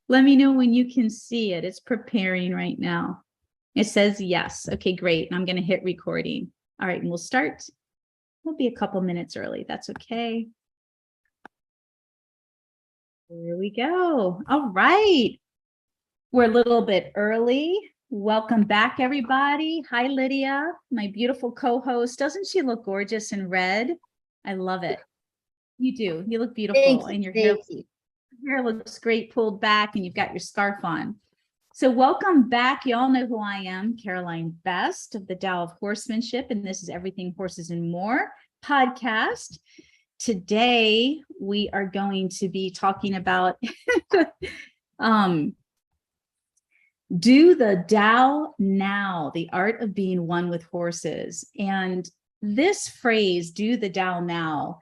Let me know when you can see it. It's preparing right now. It says yes. Okay, great. And I'm going to hit recording. All right, and we'll start. We'll be a couple minutes early. That's okay. There we go. All right. We're a little bit early. Welcome back, everybody. Hi, Lydia, my beautiful co-host. Doesn't she look gorgeous in red? I love it. You do. You look beautiful. And your hair looks great pulled back, and you've got your scarf on. So welcome back. You all know who I am, Caroline Best of the Tao of Horsemanship, and this is Everything Horses and More podcast. Today, we are going to be talking about do the Tao now, the art of being one with horses. And this phrase, do the Tao now,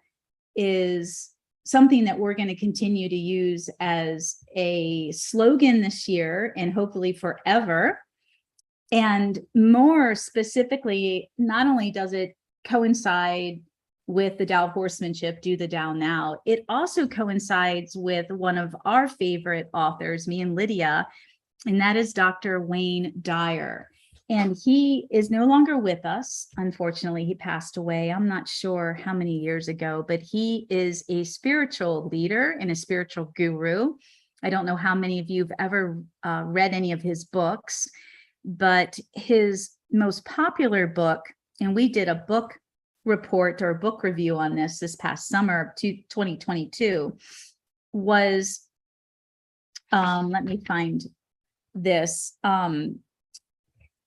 is something that we're going to continue to use as a slogan this year and hopefully forever. And more specifically, not only does it coincide with the Tao of Horsemanship, do the Tao now, it also coincides with one of our favorite authors, me and Lydia, and that is Dr. Wayne Dyer. And he is no longer with us. Unfortunately, he passed away. I'm not sure how many years ago, but he is a spiritual leader and a spiritual guru. I don't know how many of you have ever read any of his books, but his most popular book, and we did a book report or book review on this past summer, 2022, was, let me find this.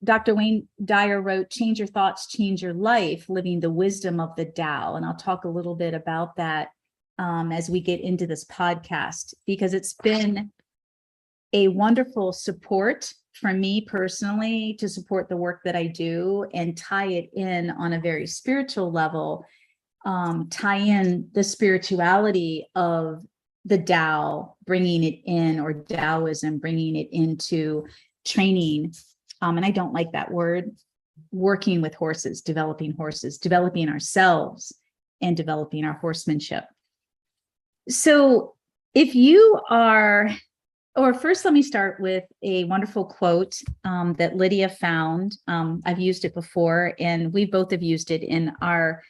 Dr. Wayne Dyer wrote, Change Your Thoughts, Change Your Life, Living the Wisdom of the Tao. And I'll talk a little bit about that as we get into this podcast, because it's been a wonderful support for me personally to support the work that I do and tie it in on a very spiritual level, tie in the spirituality of the Tao, bringing it in, or Taoism, bringing it into training. And I don't like that word, working with horses, developing ourselves, and developing our horsemanship. So if you are, or first, let me start with a wonderful quote that Lydia found. I've used it before, and we both have used it in our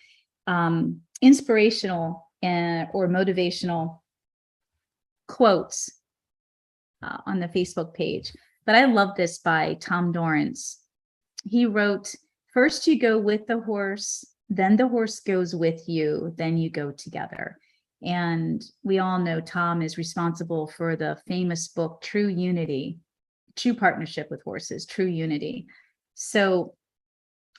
inspirational or motivational quotes on the Facebook page. But I love this by Tom Dorrance. He wrote, first you go with the horse, then the horse goes with you, then you go together. And we all know Tom is responsible for the famous book, True Unity, True Partnership with Horses, True Unity. So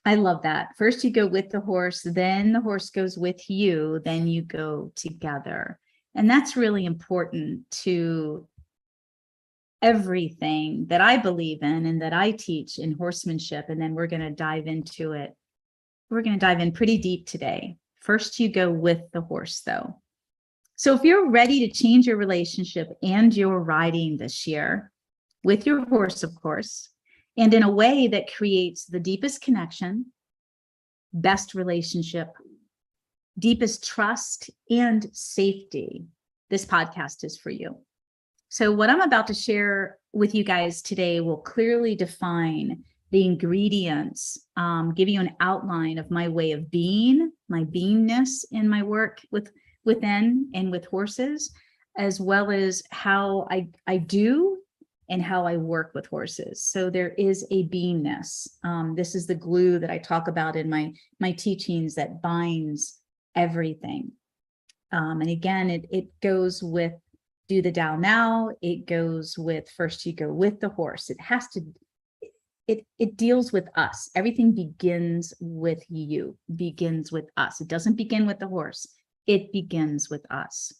I love that. First you go with the horse, then the horse goes with you, then you go together. And that's really important to everything that I believe in and that I teach in horsemanship. And then we're going to dive into it. We're going to dive in pretty deep today. First, you go with the horse, though. So if you're ready to change your relationship and your riding this year with your horse, of course, and in a way that creates the deepest connection, best relationship, deepest trust, and safety, this podcast is for you. So what I'm about to share with you guys today will clearly define the ingredients, give you an outline of my way of being, my beingness in my work within and with horses, as well as how I do and how I work with horses. So there is a beingness. This is the glue that I talk about in my teachings that binds everything. And again, it goes with do the Tao now. It goes with first you go with the horse. It has to, it deals with us. Everything begins with you, begins with us. It doesn't begin with the horse. It begins with us.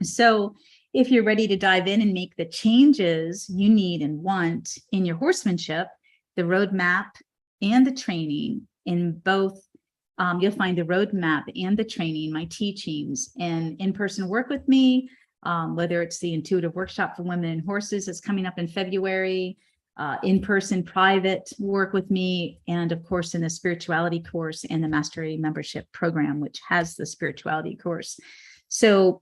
So if you're ready to dive in and make the changes you need and want in your horsemanship, the roadmap and the training in both, you'll find the roadmap and the training, my teachings, and in-person work with me, whether it's the intuitive workshop for women and horses that's coming up in February, in-person private work with me, and of course in the spirituality course and the mastery membership program, which has the spirituality course. So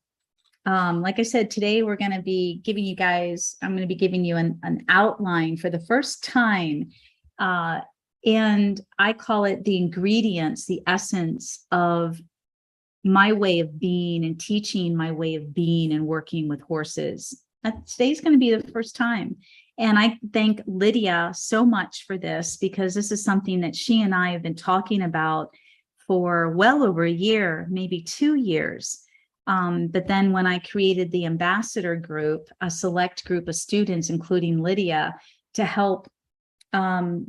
Like I said, today we're going to be giving you guys, I'm going to be giving you an outline for the first time. And I call it the ingredients, the essence of my way of being and teaching my way of being and working with horses. Today's going to be the first time. And I thank Lydia so much for this, because this is something that she and I have been talking about for well over a year, maybe 2 years. But then when I created the ambassador group, a select group of students, including Lydia, to help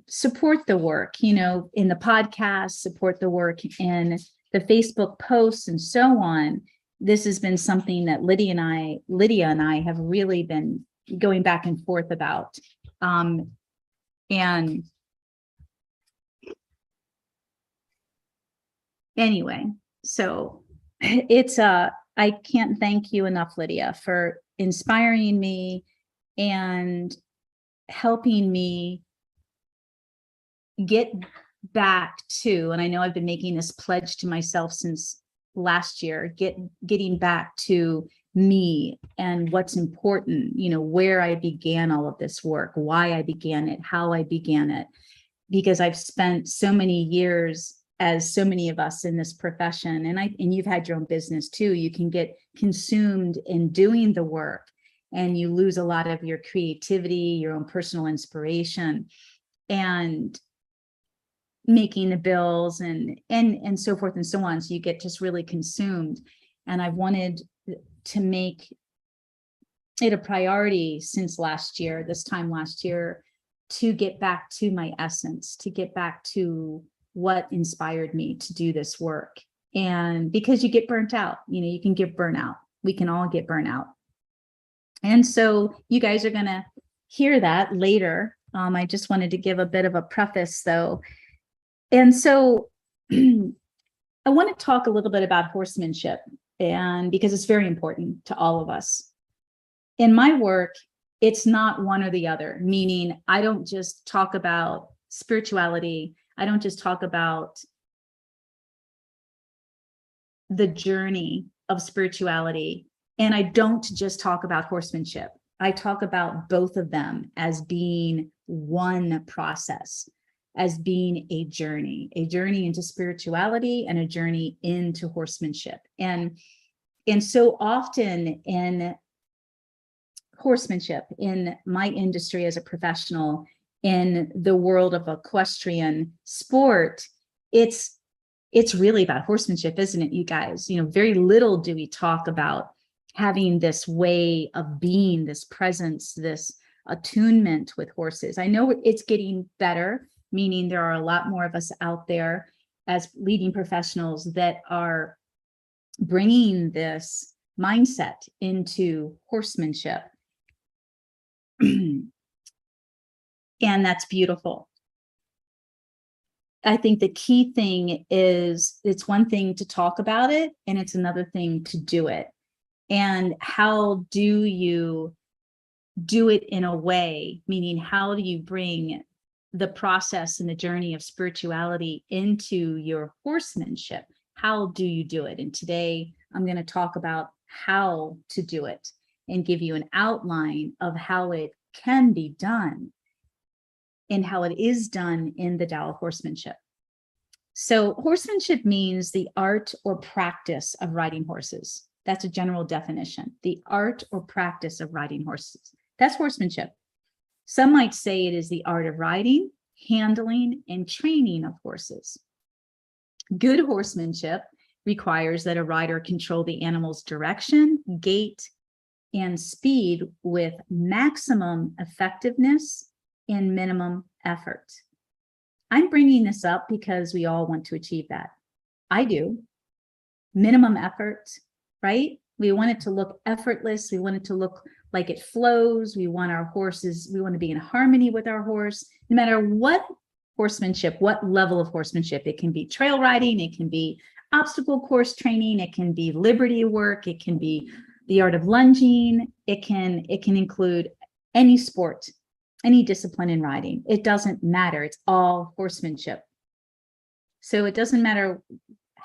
support the work, you know, in the podcast, support the work in the Facebook posts and so on. This has been something that Lydia and I have really been going back and forth about. And anyway, so it's I can't thank you enough, Lydia, for inspiring me and helping me get back to, and I know I've been making this pledge to myself since last year, getting back to me and what's important, you know, where I began all of this work, why I began it, how I began it, because I've spent so many years, as so many of us in this profession, and you've had your own business too, you can get consumed in doing the work and you lose a lot of your creativity, your own personal inspiration, and making the bills and so forth and so on. So you get just really consumed. And I wanted to make it a priority since this time last year, to get back to my essence, to get back to what inspired me to do this work. And because you get burnt out, you know, you can get burnout. We can all get burnout. And so you guys are going to hear that later. I just wanted to give a bit of a preface though. And so I want to talk a little bit about horsemanship, and because it's very important to all of us. In my work, it's not one or the other, meaning I don't just talk about spirituality. I don't just talk about the journey of spirituality, and I don't just talk about horsemanship. I talk about both of them as being one process, as being a journey into spirituality and a journey into horsemanship. And so often in horsemanship, in my industry as a professional, in the world of equestrian sport, it's really about horsemanship, isn't it, you guys? You know, very little do we talk about having this way of being, this presence, this attunement with horses. I know it's getting better, meaning there are a lot more of us out there as leading professionals that are bringing this mindset into horsemanship. And that's beautiful. I think the key thing is, it's one thing to talk about it, and it's another thing to do it. And how do you do it in a way, meaning how do you bring the process and the journey of spirituality into your horsemanship? How do you do it? And today I'm going to talk about how to do it and give you an outline of how it can be done and how it is done in the Tao of horsemanship. So horsemanship means the art or practice of riding horses. That's a general definition. The art or practice of riding horses. That's horsemanship. Some might say it is the art of riding, handling, and training of horses. Good horsemanship requires that a rider control the animal's direction, gait, and speed with maximum effectiveness and minimum effort. I'm bringing this up because we all want to achieve that. I do. Minimum effort, right? We want it to look effortless. We want it to look like it flows. We want our horses, we want to be in harmony with our horse, no matter what horsemanship, what level of horsemanship. It can be trail riding, it can be obstacle course training, it can be liberty work, it can be the art of lunging, it can include any sport, any discipline in riding. It doesn't matter. It's all horsemanship. So it doesn't matter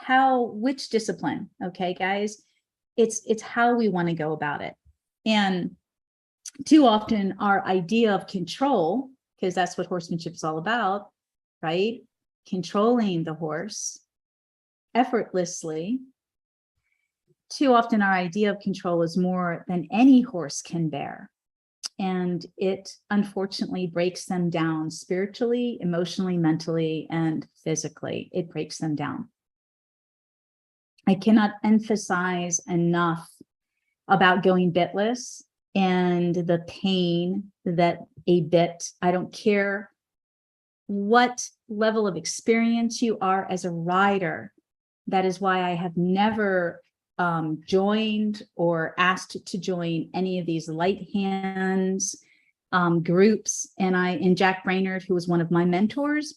which discipline, okay, guys? it's how we want to go about it. And too often our idea of control, because that's what horsemanship is all about, right? Controlling the horse effortlessly. Too often our idea of control is more than any horse can bear. And it unfortunately breaks them down spiritually, emotionally, mentally, and physically. It breaks them down. I cannot emphasize enough about going bitless and the pain that a bit, I don't care what level of experience you are as a rider. That is why I have never joined or asked to join any of these light hands groups. And Jack Brainerd, who was one of my mentors,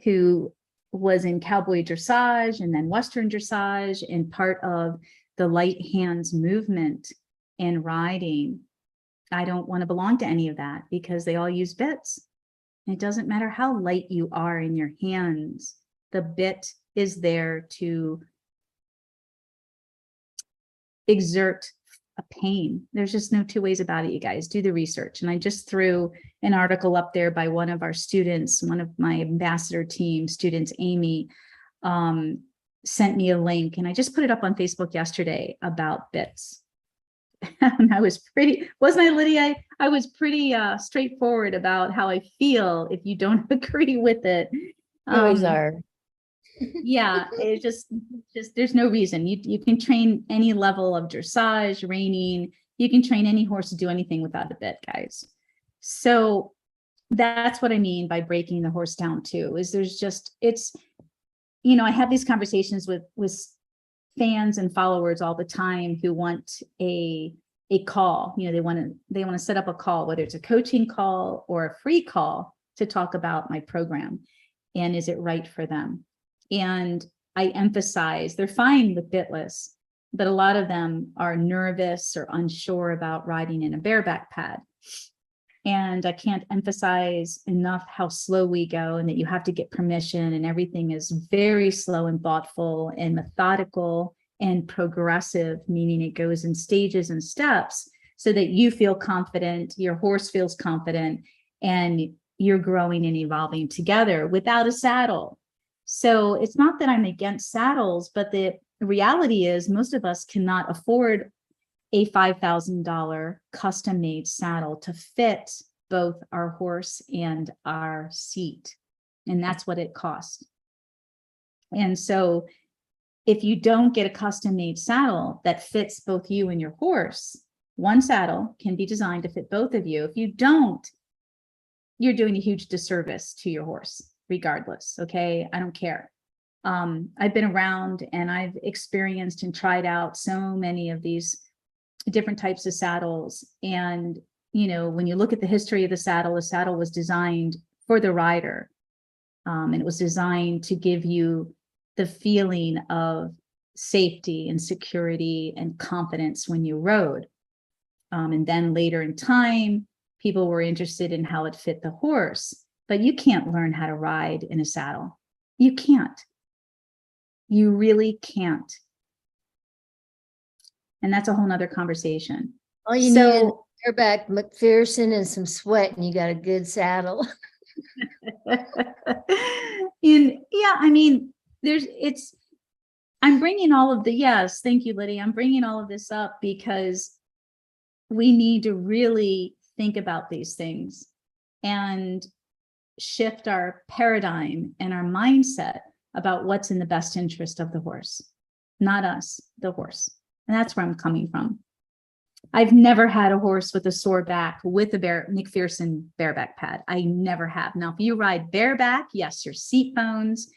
who was in cowboy dressage and then Western dressage and part of the light hands movement in riding. I don't want to belong to any of that because they all use bits. It doesn't matter how light you are in your hands. The bit is there to exert a pain. There's just no two ways about it, you guys. Do the research. And I just threw an article up there by one of our students, one of my ambassador team students, Amy, sent me a link. And I just put it up on Facebook yesterday about bits. And I was pretty, wasn't I, Lydia? I was pretty straightforward about how I feel if you don't agree with it. Always are. Yeah, it's just there's no reason. You can train any level of dressage, reining. You can train any horse to do anything without a bit, guys. So that's what I mean by breaking the horse down too, is there's just, it's, I have these conversations with fans and followers all the time who want a call. They want to set up a call, whether it's a coaching call or a free call to talk about my program. And is it right for them? And I emphasize they're fine with bitless, but a lot of them are nervous or unsure about riding in a bareback pad. And I can't emphasize enough how slow we go and that you have to get permission, and everything is very slow and thoughtful and methodical and progressive, meaning it goes in stages and steps so that you feel confident, your horse feels confident, and you're growing and evolving together without a saddle. So it's not that I'm against saddles, but the reality is most of us cannot afford a $5,000 custom-made saddle to fit both our horse and our seat. And that's what it costs. And so if you don't get a custom-made saddle that fits both you and your horse, one saddle can be designed to fit both of you. If you don't, you're doing a huge disservice to your horse, regardless. Okay, I don't care. I've been around and I've experienced and tried out so many of these different types of saddles. And, when you look at the history of the saddle was designed for the rider. And it was designed to give you the feeling of safety and security and confidence when you rode. And then later in time, people were interested in how it fit the horse, but you can't learn how to ride in a saddle. You can't. You really can't. And that's a whole nother conversation. All you need is bareback McPherson and some sweat, and you got a good saddle. I'm bringing all of yes, thank you, Lydia. I'm bringing all of this up because we need to really think about these things and shift our paradigm and our mindset about what's in the best interest of the horse, not us, the horse. And that's where I'm coming from. I've never had a horse with a sore back with a McPherson bareback pad. I never have. Now, if you ride bareback, yes, your seat bones,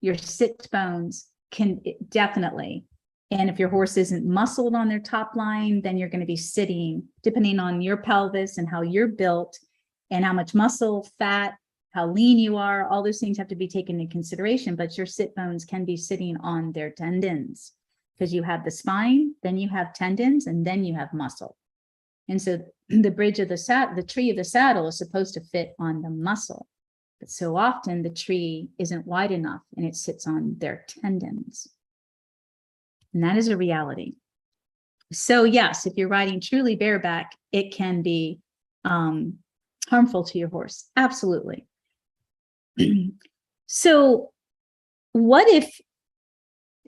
your sit bones can definitely. And if your horse isn't muscled on their top line, then you're going to be sitting, depending on your pelvis and how you're built and how much muscle, fat, how lean you are, all those things have to be taken into consideration. But your sit bones can be sitting on their tendons, because you have the spine, then you have tendons, and then you have muscle. And so the bridge of the tree of the saddle is supposed to fit on the muscle. But so often the tree isn't wide enough and it sits on their tendons. And that is a reality. So yes, if you're riding truly bareback, it can be harmful to your horse. Absolutely. So what if,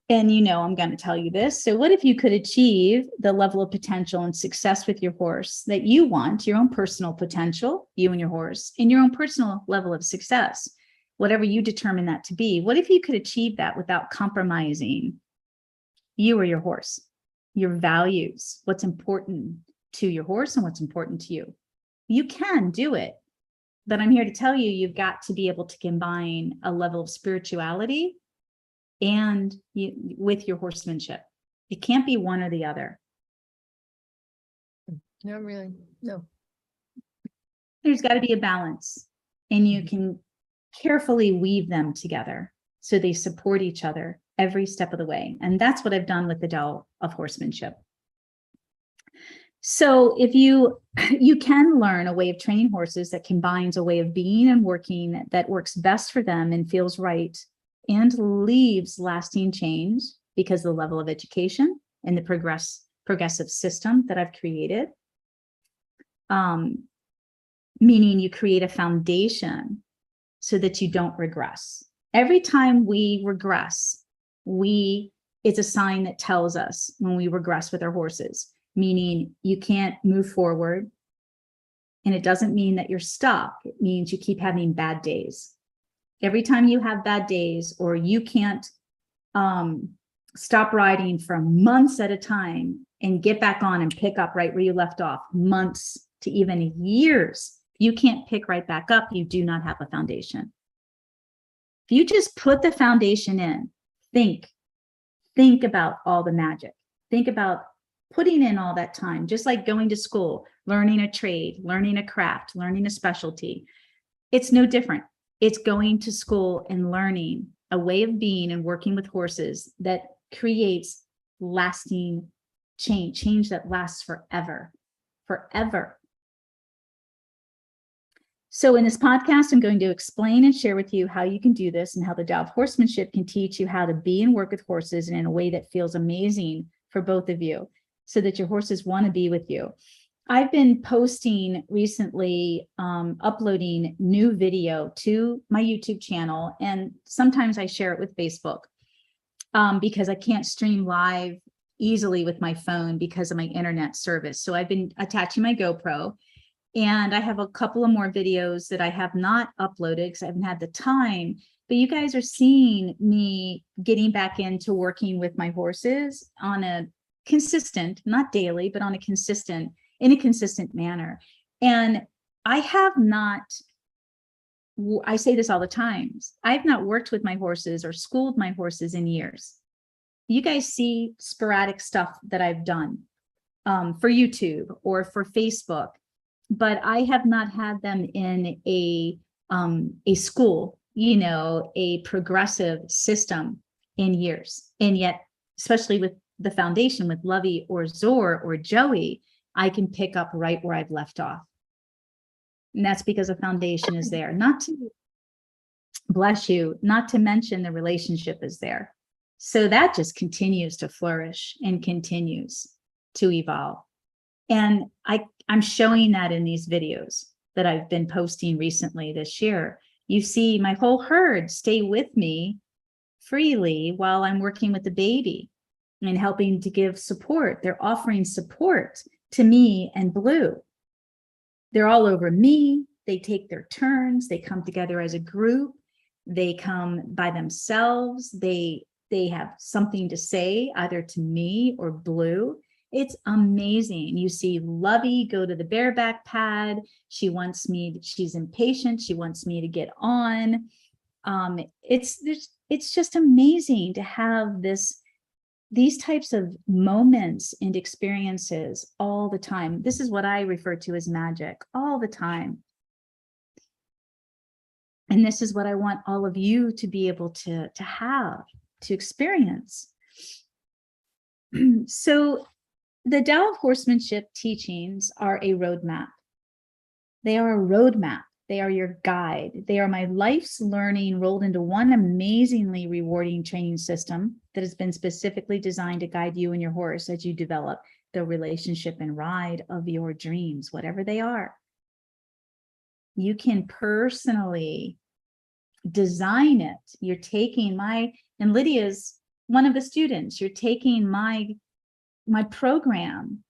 and I'm going to tell you this, so what if you could achieve the level of potential and success with your horse that you want, your own personal potential, you and your horse, and your own personal level of success, whatever you determine that to be? What if you could achieve that without compromising you or your horse, your values, what's important to your horse and what's important to you? You can do it, but I'm here to tell you, you've got to be able to combine a level of spirituality and with your horsemanship. It can't be one or the other. Not really. No. There's got to be a balance, and you can carefully weave them together so they support each other every step of the way. And that's what I've done with the Tao of Horsemanship. So if you can learn a way of training horses that combines a way of being and working that works best for them and feels right and leaves lasting change because of the level of education and the progressive system that I've created. Meaning you create a foundation so that you don't regress. Every time we regress, it's a sign that tells us when we regress with our horses, meaning you can't move forward. And it doesn't mean that you're stuck. It means you keep having bad days. Every time you have bad days, or you can't stop riding for months at a time and get back on and pick up right where you left off, months to even years, you can't pick right back up, you do not have a foundation. If you just put the foundation in, think about all the magic. Think about putting in all that time, just like going to school, learning a trade, learning a craft, learning a specialty. It's no different. It's going to school and learning a way of being and working with horses that creates lasting change that lasts forever. So in this podcast, I'm going to explain and share with you how you can do this and how the Tao of Horsemanship can teach you how to be and work with horses in a way that feels amazing for both of you, so that your horses want to be with you. I've been posting recently, uploading new video to my YouTube channel, and sometimes I share it with Facebook because I can't stream live easily with my phone because of my internet service. So I've been attaching my GoPro, and I have a couple of more videos that I have not uploaded because I haven't had the time. But you guys are seeing me getting back into working with my horses on a consistent, not daily, but on a consistent, in a consistent manner. And I have not, I say this all the time, I've not worked with my horses or schooled my horses in years. You guys see sporadic stuff that I've done for YouTube or for Facebook, but I have not had them in a school, a progressive system in years. And yet, especially with the foundation with Lovey or Zor or Joey, I can pick up right where I've left off. And that's because the foundation is there. Not to, bless you, not to mention the relationship is there. So that just continues to flourish and continues to evolve. And I'm showing that in these videos that I've been posting recently this year. You see my whole herd stay with me freely while I'm working with the baby and helping to give support. They're offering support to me and Blue. They're all over me. They take their turns. They come together as a group. They come by themselves. They have something to say either to me or Blue. It's amazing. You see Lovey go to the bareback pad. She wants me, she's impatient. She wants me to get on. It's just amazing to have these types of moments and experiences all the time. This is what I refer to as magic, all the time. And this is what I want all of you to be able to have, to experience. So the Tao of Horsemanship teachings are a roadmap. They are a roadmap. They are your guide. They are my life's learning rolled into one amazingly rewarding training system that has been specifically designed to guide you and your horse as you develop the relationship and ride of your dreams, whatever they are. You can personally design it. You're taking and Lydia's one of the students, you're taking my program.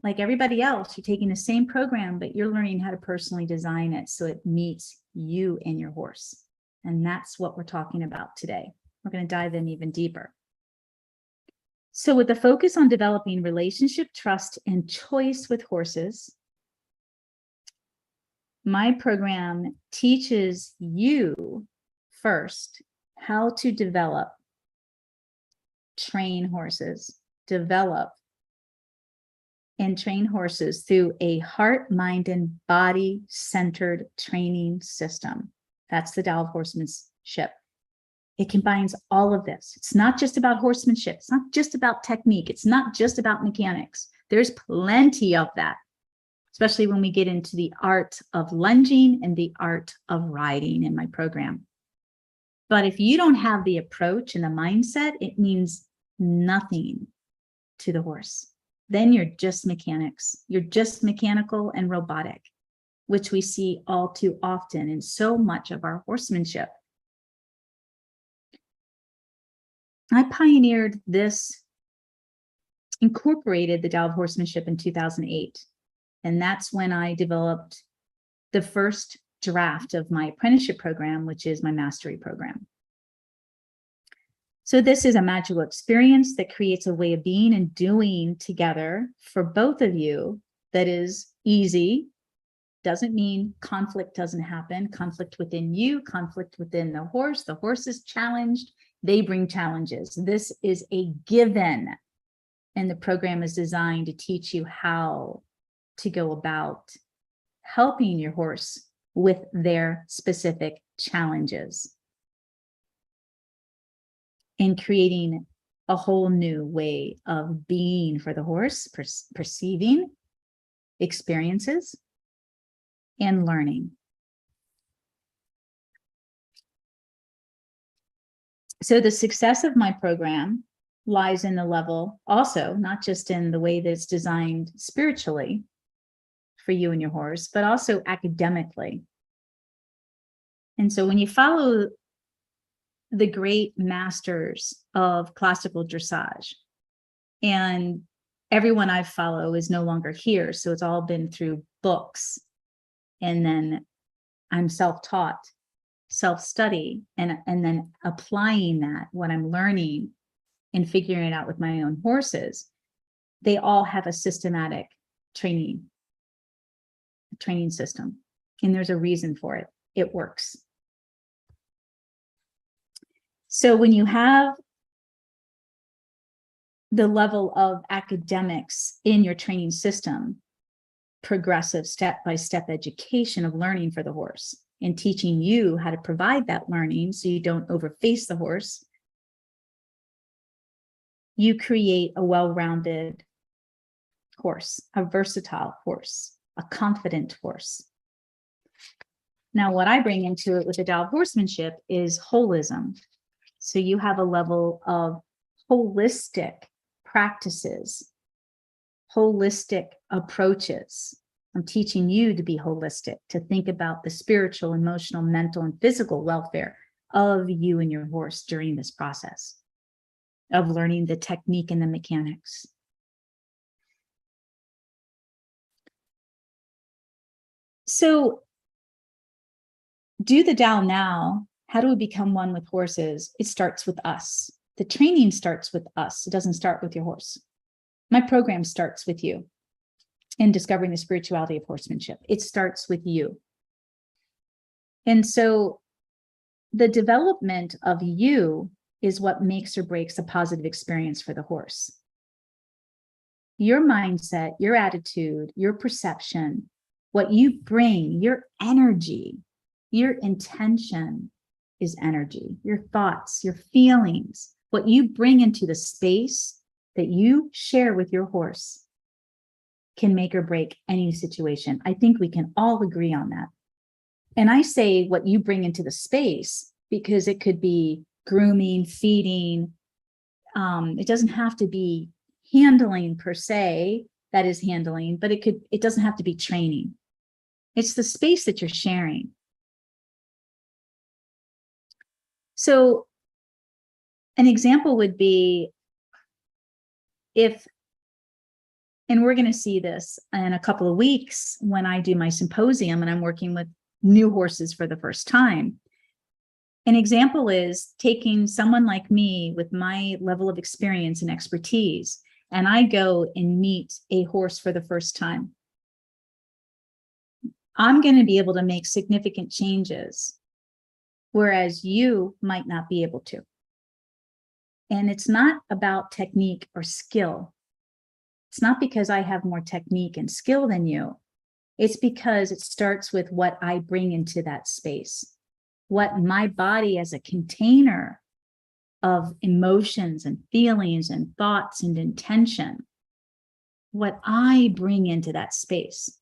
Like everybody else, you're taking the same program, but you're learning how to personally design it so it meets you and your horse. And that's what we're talking about today. We're going to dive in even deeper. So with the focus on developing relationship, trust, and choice with horses, my program teaches you first how to train horses through a heart, mind, and body-centered training system. That's the Tao of Horsemanship. It combines all of this. It's not just about horsemanship. It's not just about technique. It's not just about mechanics. There's plenty of that, especially when we get into the art of lunging and the art of riding in my program. But if you don't have the approach and the mindset, it means nothing to the horse. Then you're just mechanics. You're just mechanical and robotic, which we see all too often in so much of our horsemanship. I pioneered this, incorporated the Tao of Horsemanship in 2008. And that's when I developed the first draft of my apprenticeship program, which is my mastery program. So this is a magical experience that creates a way of being and doing together for both of you that is easy. Doesn't mean conflict doesn't happen. Conflict within you, conflict within the horse. The horse is challenged. They bring challenges. This is a given. And the program is designed to teach you how to go about helping your horse with their specific challenges and creating a whole new way of being for the horse, perceiving experiences and learning. So the success of my program lies in the level also, not just in the way that it's designed spiritually for you and your horse, but also academically. And so when you follow the great masters of classical dressage, and everyone I follow is no longer here, so it's all been through books, and then I'm self-taught, self-study, and then applying that, what I'm learning and figuring it out with my own horses. They all have a systematic training system, and there's a reason for it. It works. So when you have the level of academics in your training system, progressive step-by-step education of learning for the horse and teaching you how to provide that learning so you don't overface the horse, you create a well-rounded horse, a versatile horse, a confident horse. Now, what I bring into it with the Tao of Horsemanship is holism. So you have a level of holistic practices, holistic approaches. I'm teaching you to be holistic, to think about the spiritual, emotional, mental, and physical welfare of you and your horse during this process of learning the technique and the mechanics. So do the Tao now. How do we become one with horses? It starts with us. The training starts with us. It doesn't start with your horse. My program starts with you in discovering the spirituality of horsemanship. It starts with you. And so the development of you is what makes or breaks a positive experience for the horse. Your mindset, your attitude, your perception, what you bring, your energy, your intention is energy, your thoughts, your feelings, what you bring into the space that you share with your horse can make or break any situation. I think we can all agree on that. And I say what you bring into the space because it could be grooming, feeding. It doesn't have to be handling per se that is handling, but it doesn't have to be training. It's the space that you're sharing. So an example would be and we're going to see this in a couple of weeks when I do my symposium and I'm working with new horses for the first time. An example is taking someone like me with my level of experience and expertise, and I go and meet a horse for the first time. I'm going to be able to make significant changes, whereas you might not be able to. And it's not about technique or skill. It's not because I have more technique and skill than you. It's because it starts with what I bring into that space, what my body as a container of emotions and feelings and thoughts and intention, what I bring into that space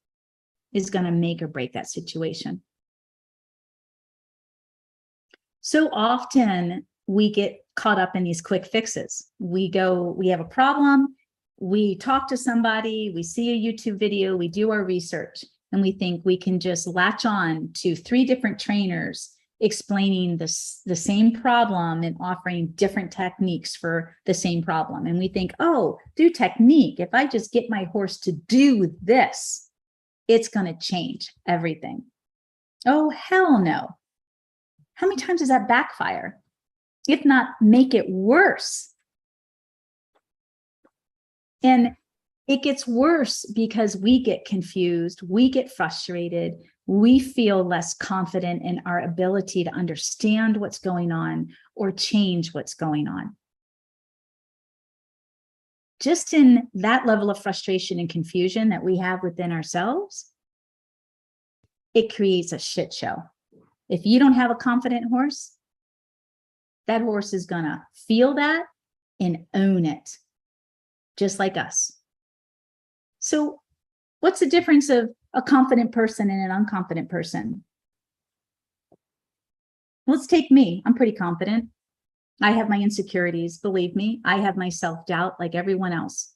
is going to make or break that situation. So often we get caught up in these quick fixes. We have a problem, we talk to somebody, we see a YouTube video, we do our research, and we think we can just latch on to 3 different trainers explaining the same problem and offering different techniques for the same problem. And we think, oh, through technique, if I just get my horse to do this, it's going to change everything. Oh, hell no. How many times does that backfire? If not, make it worse. And it gets worse because we get confused, we get frustrated, we feel less confident in our ability to understand what's going on or change what's going on. Just in that level of frustration and confusion that we have within ourselves, it creates a shit show. If you don't have a confident horse, that horse is gonna feel that and own it, just like us. So what's the difference of a confident person and an unconfident person? Let's take me. I'm pretty confident. I have my insecurities, believe me. I have my self-doubt like everyone else,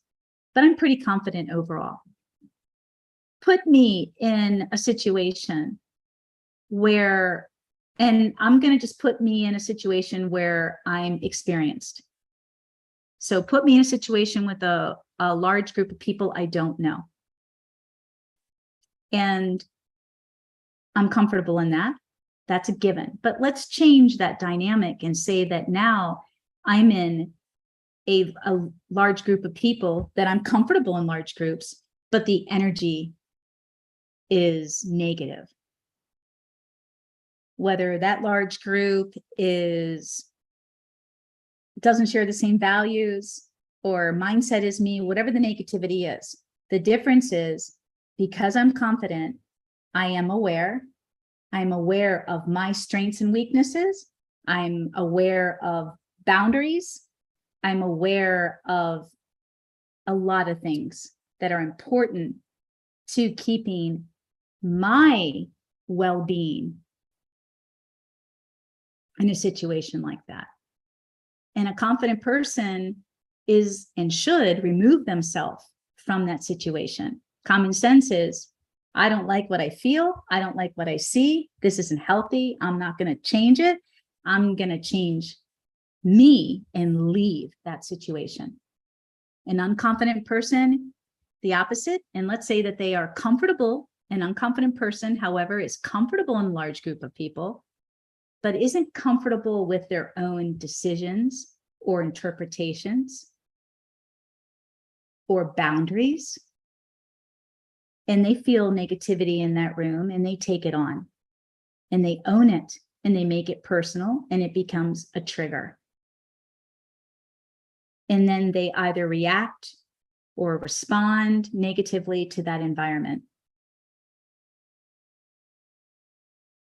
but I'm pretty confident overall. Put me in a situation where, and I'm going to just put me in a situation where I'm experienced. So put me in a situation with a large group of people I don't know. And I'm comfortable in that. That's a given. But let's change that dynamic and say that now I'm in a large group of people that I'm comfortable in large groups, but the energy is negative. Whether that large group doesn't share the same values or mindset as me, whatever the negativity is. The difference is because I'm confident, I am aware. I'm aware of my strengths and weaknesses. I'm aware of boundaries. I'm aware of a lot of things that are important to keeping my well-being in a situation like that. And a confident person is and should remove themselves from that situation. Common sense is, I don't like what I feel. I don't like what I see. This isn't healthy. I'm not going to change it. I'm going to change me and leave that situation. An unconfident person, the opposite. And let's say that they are comfortable. An unconfident person, however, is comfortable in a large group of people, but isn't comfortable with their own decisions or interpretations or boundaries. And they feel negativity in that room and they take it on and they own it and they make it personal and it becomes a trigger. And then they either react or respond negatively to that environment.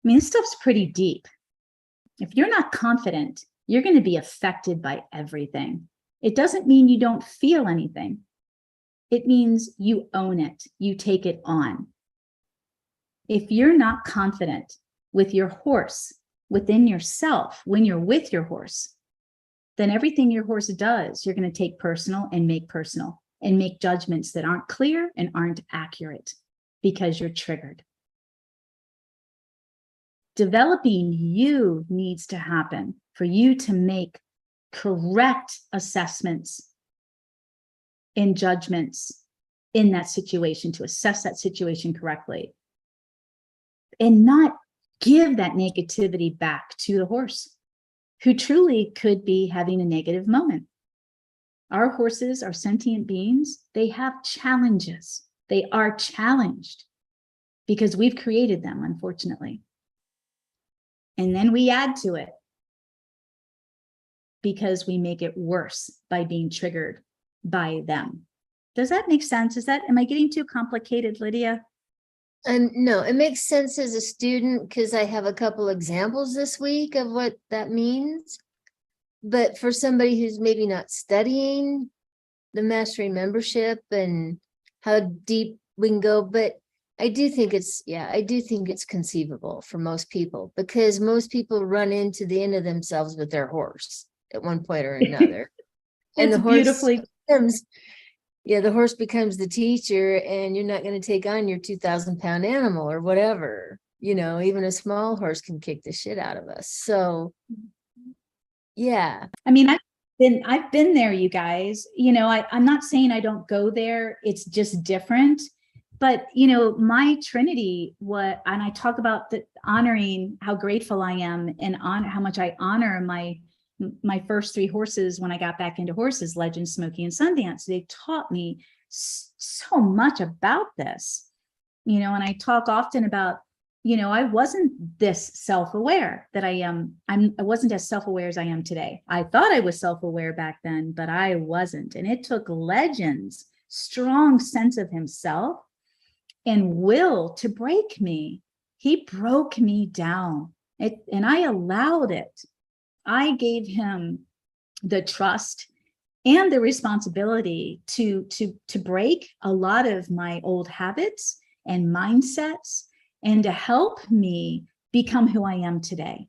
I mean, this stuff's pretty deep. If you're not confident, you're going to be affected by everything. It doesn't mean you don't feel anything. It means you own it. You take it on. If you're not confident with your horse, within yourself, when you're with your horse, then everything your horse does, you're going to take personal and make judgments that aren't clear and aren't accurate because you're triggered. Developing you needs to happen for you to make correct assessments and judgments in that situation, to assess that situation correctly, and not give that negativity back to the horse, who truly could be having a negative moment. Our horses are sentient beings. They have challenges. They are challenged because we've created them, unfortunately. And then we add to it because we make it worse by being triggered by them. Does that make sense? Am I getting too complicated, Lydia? No, it makes sense as a student because I have a couple examples this week of what that means. But for somebody who's maybe not studying the mastery membership and how deep we can go, but I do think it's conceivable for most people, because most people run into the end of themselves with their horse at one point or another. And the horse the horse becomes the teacher, and you're not going to take on your 2,000-pound animal or whatever. Even a small horse can kick the shit out of us. So yeah. I mean, I've been there, you guys. I'm not saying I don't go there. It's just different. But, my Trinity, and I talk about honoring how grateful I am and how much I honor my first 3 horses when I got back into horses, Legend, Smokey, and Sundance. They taught me so much about this, and I talk often about, I wasn't this self-aware that I am. I wasn't as self-aware as I am today. I thought I was self-aware back then, but I wasn't. And it took Legend's strong sense of himself and will to break me. He broke me down, and I allowed it. I gave him the trust and the responsibility to break a lot of my old habits and mindsets, and to help me become who I am today.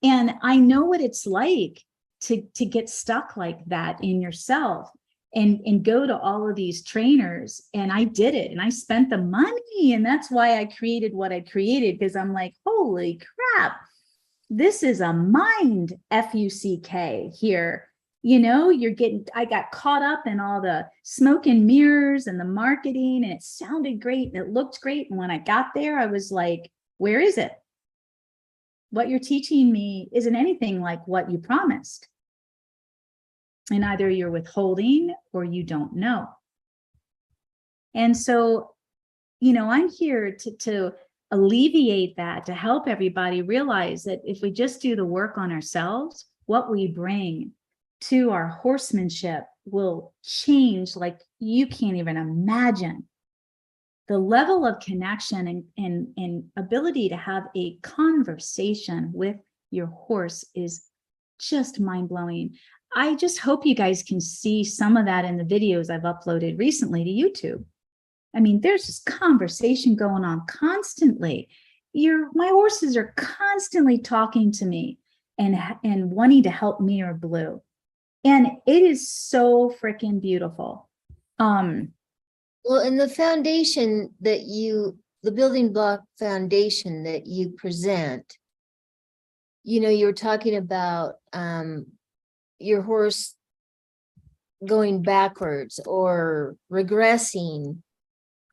And I know what it's like to get stuck like that in yourself and go to all of these trainers. And I did it, and I spent the money, and that's why I created what I created, because I'm like, holy crap, this is a mind FUCK here. I got caught up in all the smoke and mirrors and the marketing, and it sounded great and it looked great. And when I got there, I was like, where is it? What you're teaching me isn't anything like what you promised. And either you're withholding or you don't know. And so, I'm here to alleviate that, to help everybody realize that if we just do the work on ourselves, what we bring to our horsemanship will change like you can't even imagine. The level of connection and ability to have a conversation with your horse is just mind-blowing. I just hope you guys can see some of that in the videos I've uploaded recently to YouTube. I mean, there's just conversation going on constantly. My horses are constantly talking to me and wanting to help me or Blue. And it is so freaking beautiful. Well, in the foundation the building block foundation that you present, you were talking about your horse going backwards or regressing,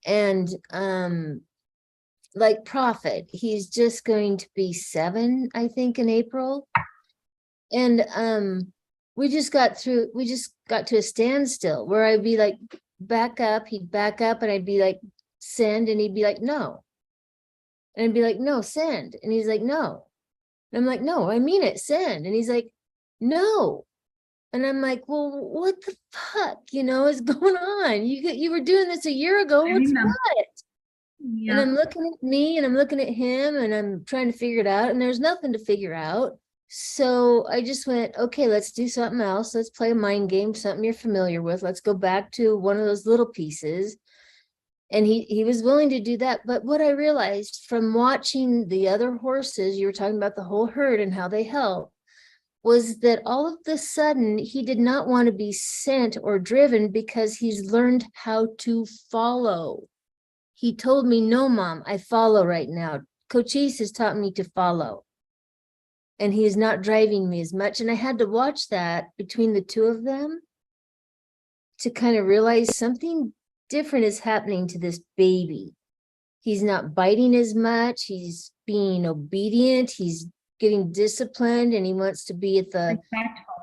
and like Prophet, he's just going to be 7, I think, in April. And we just got to a standstill where I'd be like, back up, he'd back up, and I'd be like, send, and he'd be like, no. And I'd be like, no, send. And he's like, no. And I'm like, no, I mean it, send. And he's like, no. And I'm like, well, what the fuck, is going on? You were doing this a year ago. What's what? Yeah. And I'm looking at me and I'm looking at him and I'm trying to figure it out. And there's nothing to figure out. So I just went, okay, let's do something else. Let's play a mind game, something you're familiar with. Let's go back to one of those little pieces. And he was willing to do that. But what I realized from watching the other horses, you were talking about the whole herd and how they help. was that all of the sudden he did not want to be sent or driven because he's learned how to follow. He told me, no, Mom, I follow right now. Cochise has taught me to follow. And he is not driving me as much. And I had to watch that between the two of them to kind of realize something different is happening to this baby. He's not biting as much. He's being obedient. He's getting disciplined, and he wants to be at the Respectful.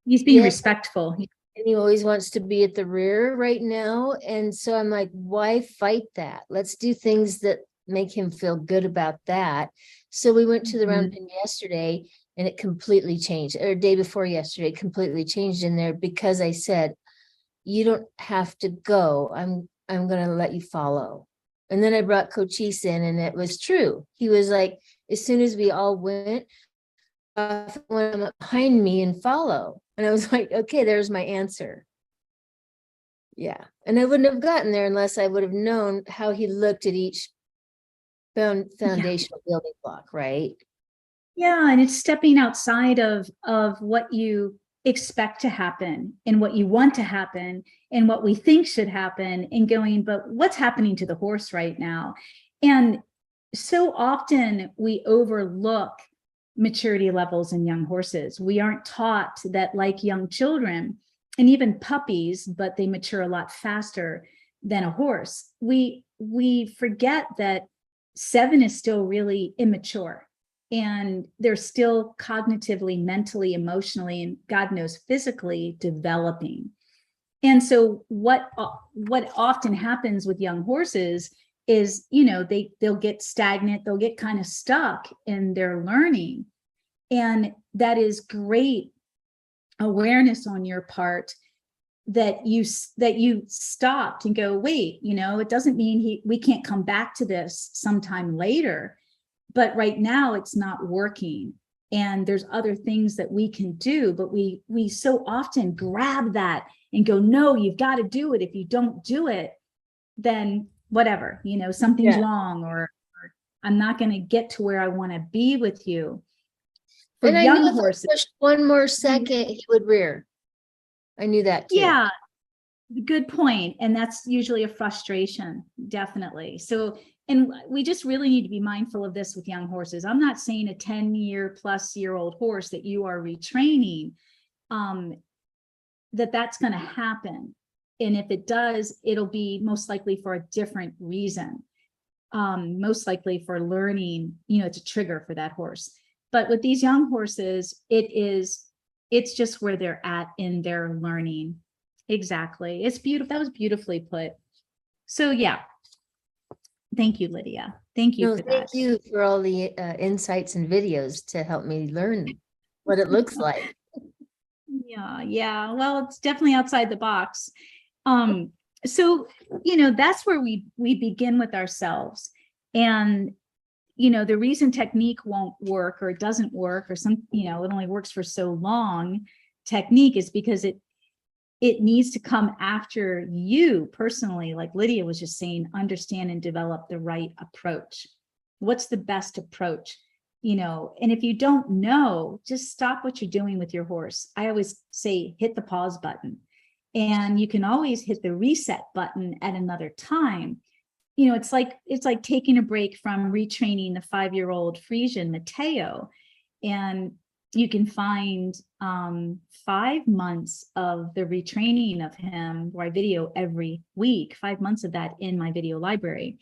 He's being Yeah. respectful. and he always wants to be at the rear right now. And so I'm like, why fight that? Let's do things that make him feel good about that. So we went to the round pen yesterday, and it completely changed, or day before yesterday, completely changed in there, because I said, you don't have to go. I'm gonna let you follow. And then I brought Cochise in, and it was true. He was like, as soon as we all went up behind me and follow. And I was like, okay, there's my answer. Yeah. And I wouldn't have gotten there unless I would have known how he looked at each foundational building block, right? Yeah, and it's stepping outside of what you expect to happen and what you want to happen and what we think should happen, and going, but what's happening to the horse right now? And so often we overlook maturity levels in young horses. We aren't taught that, like young children and even puppies, but they mature a lot faster than a horse. We forget that 7 is still really immature, and they're still cognitively, mentally, emotionally, and God knows physically developing. And so what often happens with young horses is, they'll get stagnant, they'll get kind of stuck in their learning. And that is great awareness on your part, that you stopped and go, wait, it doesn't mean we can't come back to this sometime later, but right now it's not working. And there's other things that we can do, but we so often grab that and go, no, you've got to do it. If you don't do it, then whatever, something's wrong, or I'm not going to get to where I want to be with you. For and young I knew horses, if I pushed one more second, he would rear. I knew that too. Yeah, good point. And that's usually a frustration, definitely. So, and we just really need to be mindful of this with young horses. I'm not saying a 10-year-plus-year-old horse that you are retraining, that's going to happen. And if it does, it'll be most likely for a different reason. Most likely for learning, it's a trigger for that horse. But with these young horses, it's just where they're at in their learning. Exactly. It's beautiful. That was beautifully put. So yeah. Thank you, Lydia. Thank you for that. Thank you for all the insights and videos to help me learn what it looks like. Yeah. Well, it's definitely outside the box. So, that's where we begin with ourselves. And, the reason technique won't work, or it doesn't work, or it only works for so long, technique, is because it needs to come after you personally, like Lydia was just saying, understand and develop the right approach. What's the best approach? And if you don't know, just stop what you're doing with your horse. I always say, hit the pause button, and you can always hit the reset button at another time. It's like taking a break from retraining the 5-year-old Frisian Mateo, and you can find 5 months of the retraining of him, where I video every week, 5 months of that in my video library.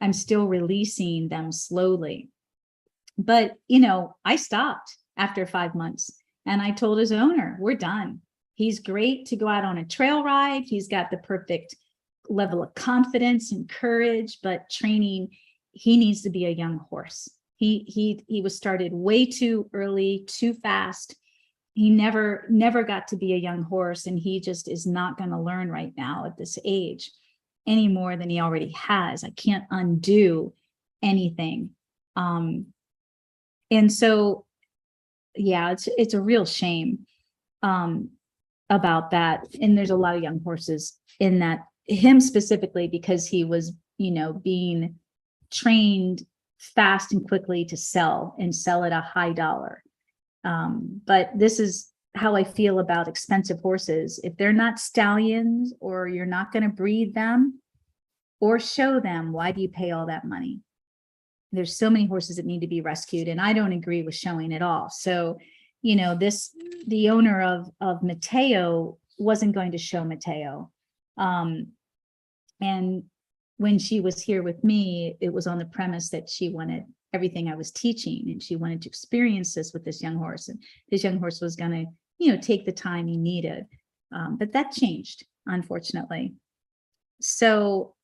I'm still releasing them slowly. But, I stopped after 5 months, and I told his owner, we're done. He's great to go out on a trail ride. He's got the perfect level of confidence and courage, but training, he needs to be a young horse. He was started way too early, too fast. He never got to be a young horse, and he just is not going to learn right now at this age any more than he already has. I can't undo anything. And so, yeah, it's a real shame about that. And there's a lot of young horses in that, him specifically, because he was, being trained fast and quickly to sell at a high dollar. But this is how I feel about expensive horses. If they're not stallions, or you're not going to breed them or show them, why do you pay all that money? There's so many horses that need to be rescued, and I don't agree with showing it all. So, the owner of Mateo wasn't going to show Mateo. And when she was here with me, it was on the premise that she wanted everything I was teaching, and she wanted to experience this with this young horse, and this young horse was going to, take the time he needed. But that changed, unfortunately. So,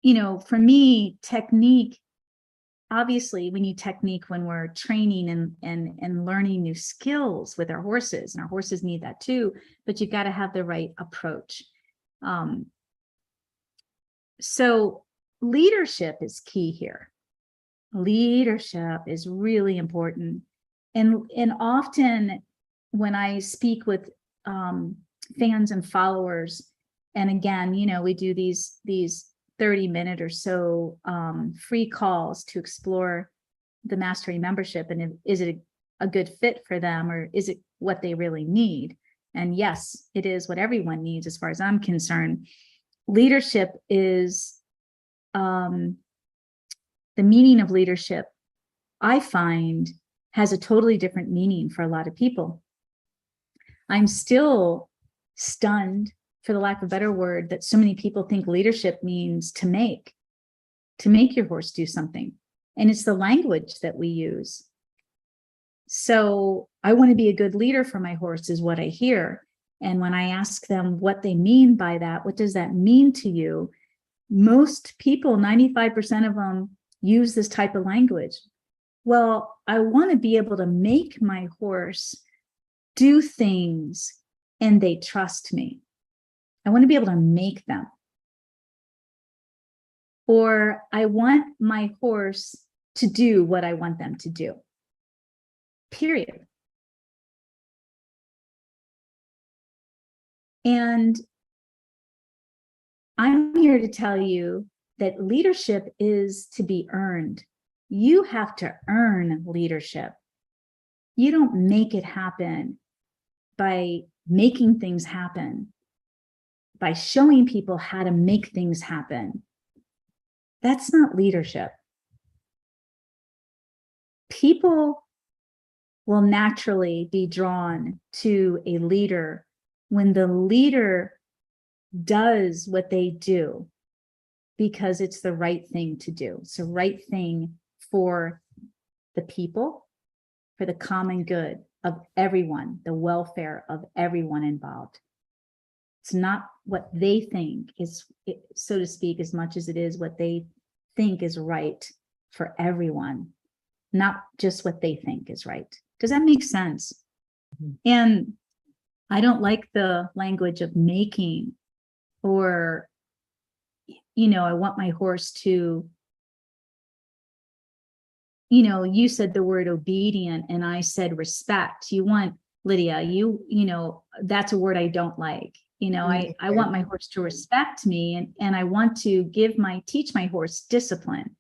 for me, technique, obviously we need technique when we're training and learning new skills with our horses, and our horses need that too, but you've got to have the right approach. So leadership is key here. Leadership is really important. And often when I speak with fans and followers, and again, we do these 30-minute or so free calls to explore the Mastery membership, and is it a good fit for them, or is it what they really need? And yes, it is what everyone needs as far as I'm concerned. Leadership is the meaning of leadership, I find, has a totally different meaning for a lot of people. I'm still stunned, for the lack of a better word, that so many people think leadership means to make your horse do something. And it's the language that we use. So I want to be a good leader for my horse is what I hear. And when I ask them what they mean by that, what does that mean to you? Most people, 95% of them, use this type of language. Well, I want to be able to make my horse do things and they trust me. I want to be able to make them. Or I want my horse to do what I want them to do. Period. And I'm here to tell you that leadership is to be earned. You have to earn leadership. You don't make it happen by making things happen, by showing people how to make things happen. That's not leadership. People will naturally be drawn to a leader when the leader does what they do because it's the right thing to do. It's the right thing for the people, for the common good of everyone, the welfare of everyone involved. It's not what they think is, so to speak, as much as it is what they think is right for everyone, not just what they think is right. Does that make sense? Mm-hmm. And I don't like the language of making, or, I want my horse to, you said the word obedient and I said respect. You want, Lydia, that's a word I don't like. I want my horse to respect me, and I want to teach my horse discipline.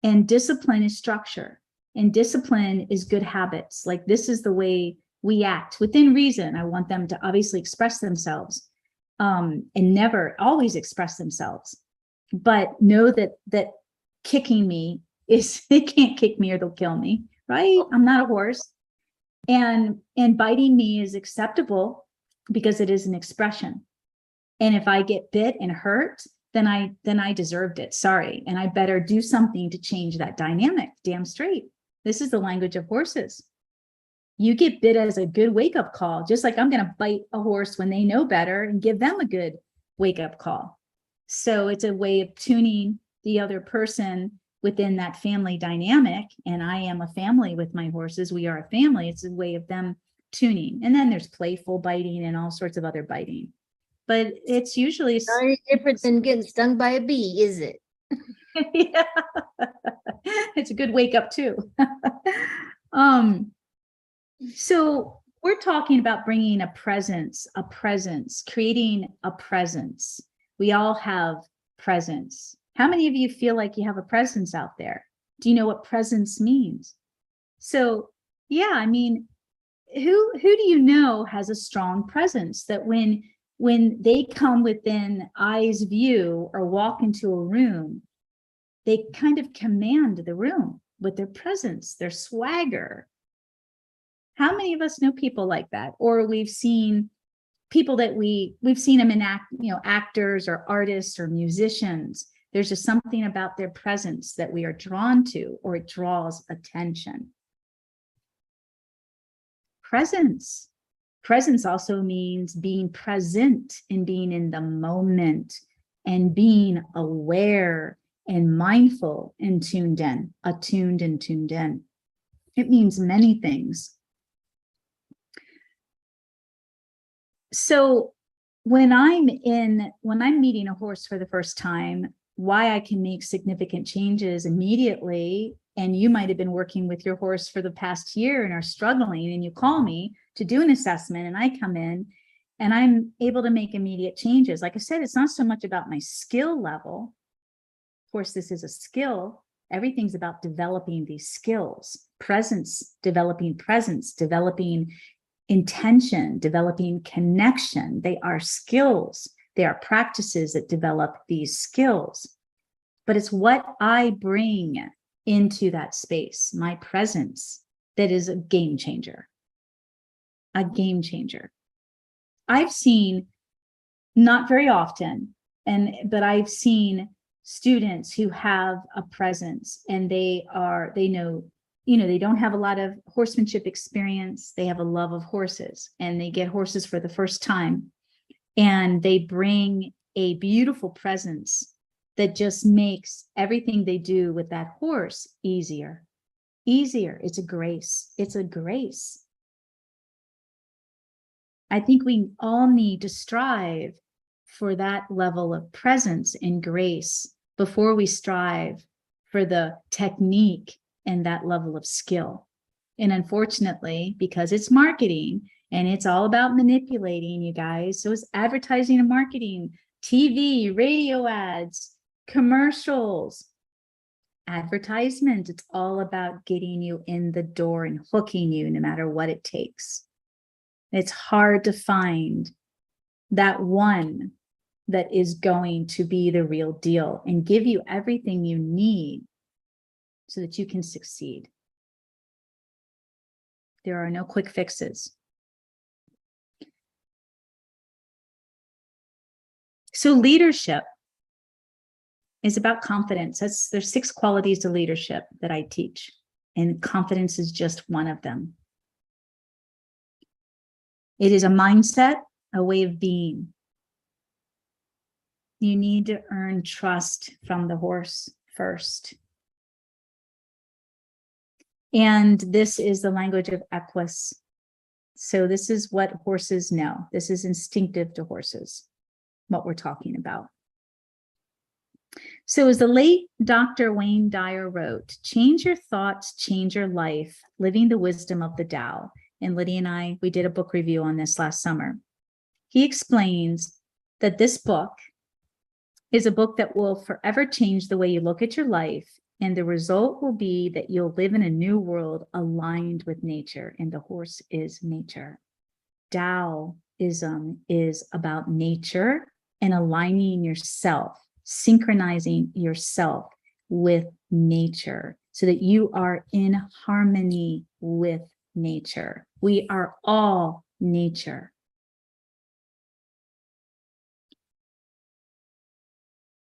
And discipline is structure, and discipline is good habits. Like, this is the way we act within reason. I want them to obviously express themselves, and never always express themselves, but know that kicking me is, they can't kick me or they'll kill me, right? I'm not a horse. And biting me is acceptable because it is an expression. And if I get bit and hurt, then I deserved it. Sorry. And I better do something to change that dynamic. Damn straight. This is the language of horses. You get bit as a good wake-up call, just like I'm going to bite a horse when they know better and give them a good wake-up call. So it's a way of tuning the other person within that family dynamic. And I am a family with my horses. We are a family. It's a way of them tuning. And then there's playful biting and all sorts of other biting. But it's usually not any different than getting stung by a bee, is it? Yeah. It's a good wake up too. So we're talking about bringing a presence, creating a presence. We all have presence. How many of you feel like you have a presence out there? Do you know what presence means? So yeah, I mean, who do you know has a strong presence that when they come within eye's view or walk into a room, they kind of command the room with their presence, their swagger? How many of us know people like that? Or we've seen people that we've seen them in actors or artists or musicians. There's just something about their presence that we are drawn to, or it draws attention. Presence. Presence also means being present and being in the moment and being aware and mindful and tuned in, attuned and tuned in. It means many things. So when I'm meeting a horse for the first time, why I can make significant changes immediately, and you might have been working with your horse for the past year and are struggling, and you call me to do an assessment, and I come in and I'm able to make immediate changes. Like I said, it's not so much about my skill level. Of course, this is a skill. Everything's about developing these skills, developing intention, developing connection. They are skills. They are practices that develop these skills. But it's what I bring into that space, my presence, that is a game changer. A game changer. I've seen, not very often, but I've seen students who have a presence, and they know, they don't have a lot of horsemanship experience. They have a love of horses, and they get horses for the first time, and they bring a beautiful presence that just makes everything they do with that horse easier. It's a grace. It's a grace. I think we all need to strive for that level of presence and grace before we strive for the technique and that level of skill. And unfortunately, because it's marketing and it's all about manipulating you guys, so it's advertising and marketing, TV, radio ads, commercials, advertisement. It's all about getting you in the door and hooking you no matter what it takes. It's hard to find that one that is going to be the real deal and give you everything you need so that you can succeed. There are no quick fixes. So leadership is about confidence. There's 6 qualities to leadership that I teach, and confidence is just one of them. It is a mindset, a way of being. You need to earn trust from the horse first. And this is the language of equus. So this is what horses know. This is instinctive to horses, what we're talking about. So as the late Dr. Wayne Dyer wrote, change your thoughts, change your life, living the wisdom of the Tao. And Lydia and I, we did a book review on this last summer. He explains that this book is a book that will forever change the way you look at your life, and the result will be that you'll live in a new world aligned with nature, and the horse is nature. Taoism is about nature and aligning yourself, synchronizing yourself with nature so that you are in harmony with nature. We are all nature.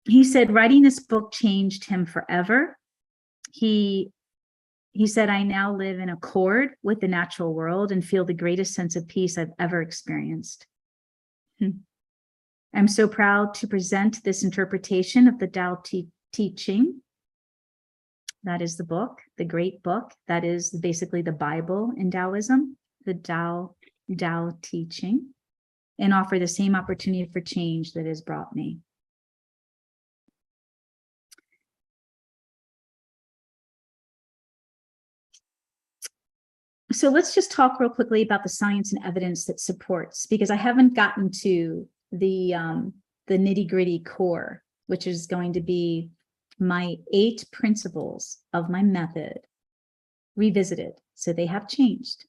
He said writing this book changed him forever. He said, I now live in accord with the natural world and feel the greatest sense of peace I've ever experienced. I'm so proud to present this interpretation of the Tao teaching. That is the book, the great book. That is basically the Bible in Taoism, the Tao teaching, and offer the same opportunity for change that has brought me. So let's just talk real quickly about the science and evidence that supports, because I haven't gotten to the nitty-gritty core, which is going to be my 8 principles of my method revisited. So they have changed.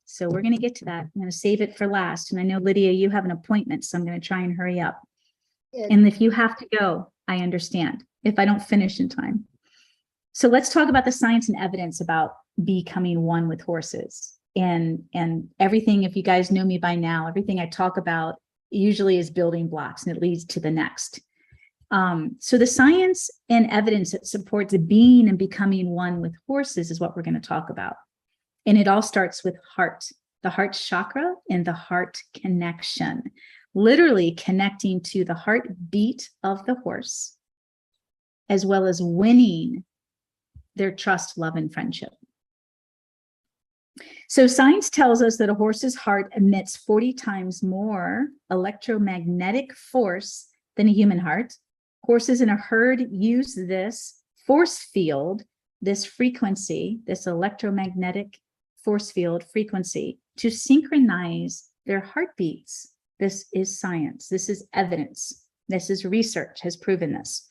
So we're going to get to that. I'm going to save it for last. And I know, Lydia, you have an appointment, so I'm going to try and hurry up. Yeah. And if you have to go, I understand if I don't finish in time. So let's talk about the science and evidence about becoming one with horses. And everything, if you guys know me by now, everything I talk about usually is building blocks, and it leads to the next. So the science and evidence that supports being and becoming one with horses is what we're going to talk about. And it all starts with heart, the heart chakra and the heart connection, literally connecting to the heartbeat of the horse, as well as winning their trust, love, and friendship. So science tells us that a horse's heart emits 40 times more electromagnetic force than a human heart. Horses in a herd use this force field, this frequency, this electromagnetic force field frequency, to synchronize their heartbeats. This is science. This is evidence. This is research has proven this.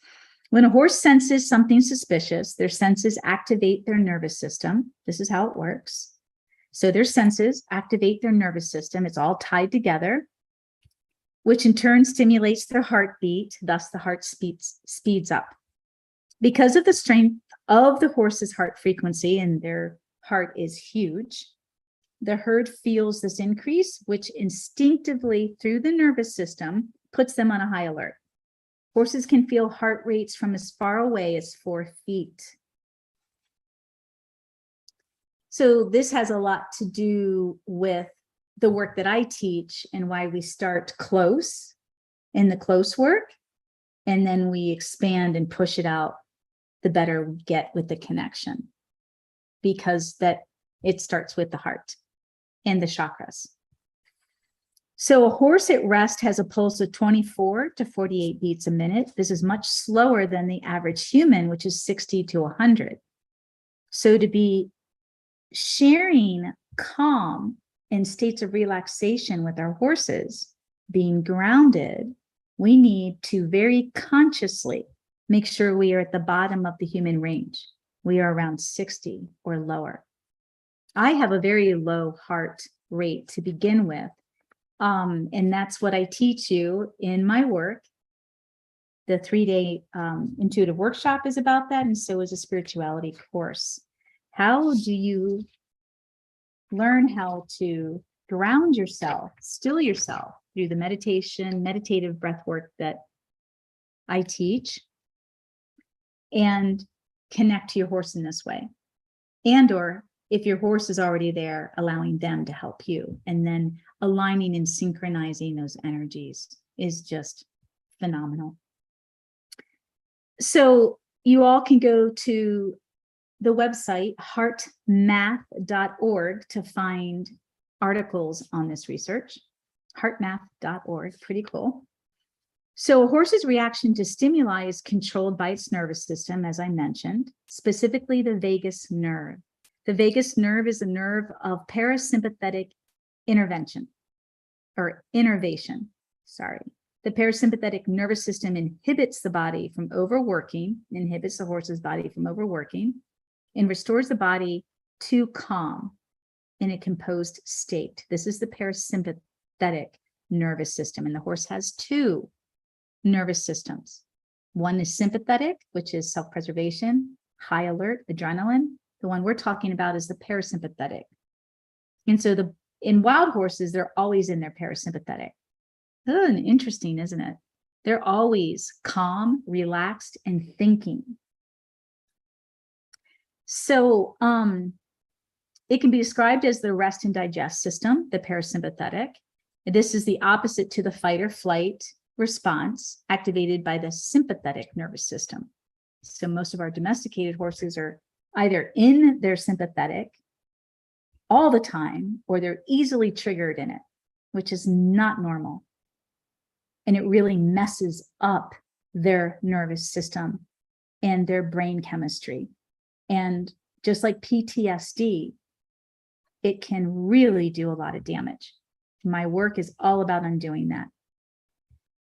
When a horse senses something suspicious, their senses activate their nervous system. This is how it works. So their senses activate their nervous system. It's all tied together, which in turn stimulates their heartbeat. Thus, the heart speeds up. Because of the strength of the horse's heart frequency, and their heart is huge, the herd feels this increase, which instinctively through the nervous system puts them on a high alert. Horses can feel heart rates from as far away as 4 feet. So this has a lot to do with the work that I teach and why we start close in the close work, and then we expand and push it out the better we get with the connection, because that it starts with the heart and the chakras. So a horse at rest has a pulse of 24 to 48 beats a minute. This is much slower than the average human, which is 60 to 100. So to be sharing calm and states of relaxation with our horses, being grounded, we need to very consciously make sure we are at the bottom of the human range. We are around 60 or lower. I have a very low heart rate to begin with. And that's what I teach you in my work. The 3-day intuitive workshop is about that, and so is a spirituality course. How do you learn how to ground yourself, still yourself through the meditative breath work that I teach, and connect to your horse in this way? And or if your horse is already there, allowing them to help you, and then aligning and synchronizing those energies is just phenomenal. So you all can go to the website heartmath.org to find articles on this research. Heartmath.org, pretty cool. So a horse's reaction to stimuli is controlled by its nervous system, as I mentioned, specifically the vagus nerve. The vagus nerve is a nerve of parasympathetic innervation. The parasympathetic nervous system inhibits the body from overworking, inhibits the horse's body from overworking, and restores the body to calm in a composed state. This is the parasympathetic nervous system, and the horse has 2 nervous systems. One is sympathetic, which is self-preservation, high alert, adrenaline. The one we're talking about is the parasympathetic. And so in wild horses, they're always in their parasympathetic. Oh, and interesting, isn't it? They're always calm, relaxed, and thinking. So it can be described as the rest and digest system, the parasympathetic. This is the opposite to the fight or flight response activated by the sympathetic nervous system. So most of our domesticated horses are either in their sympathetic all the time, or they're easily triggered in it, which is not normal. And it really messes up their nervous system and their brain chemistry. And just like PTSD, it can really do a lot of damage. My work is all about undoing that.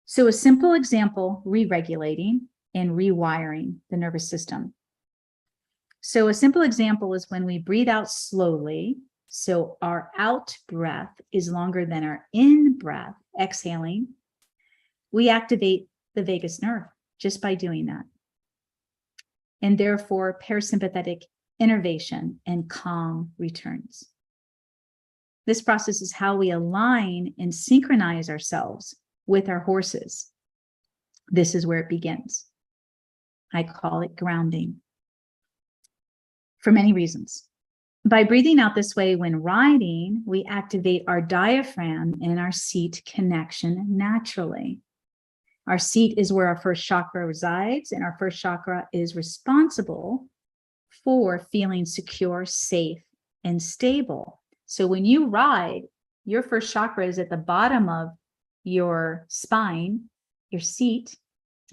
So a simple example, re-regulating and rewiring the nervous system. So a simple example is when we breathe out slowly, so our out breath is longer than our in breath, exhaling, we activate the vagus nerve just by doing that. And therefore, parasympathetic innervation and calm returns. This process is how we align and synchronize ourselves with our horses. This is where it begins. I call it grounding for many reasons. By breathing out this way when riding, we activate our diaphragm and our seat connection naturally. Our seat is where our first chakra resides, and our first chakra is responsible for feeling secure, safe, and stable. So when you ride, your first chakra is at the bottom of your spine, your seat,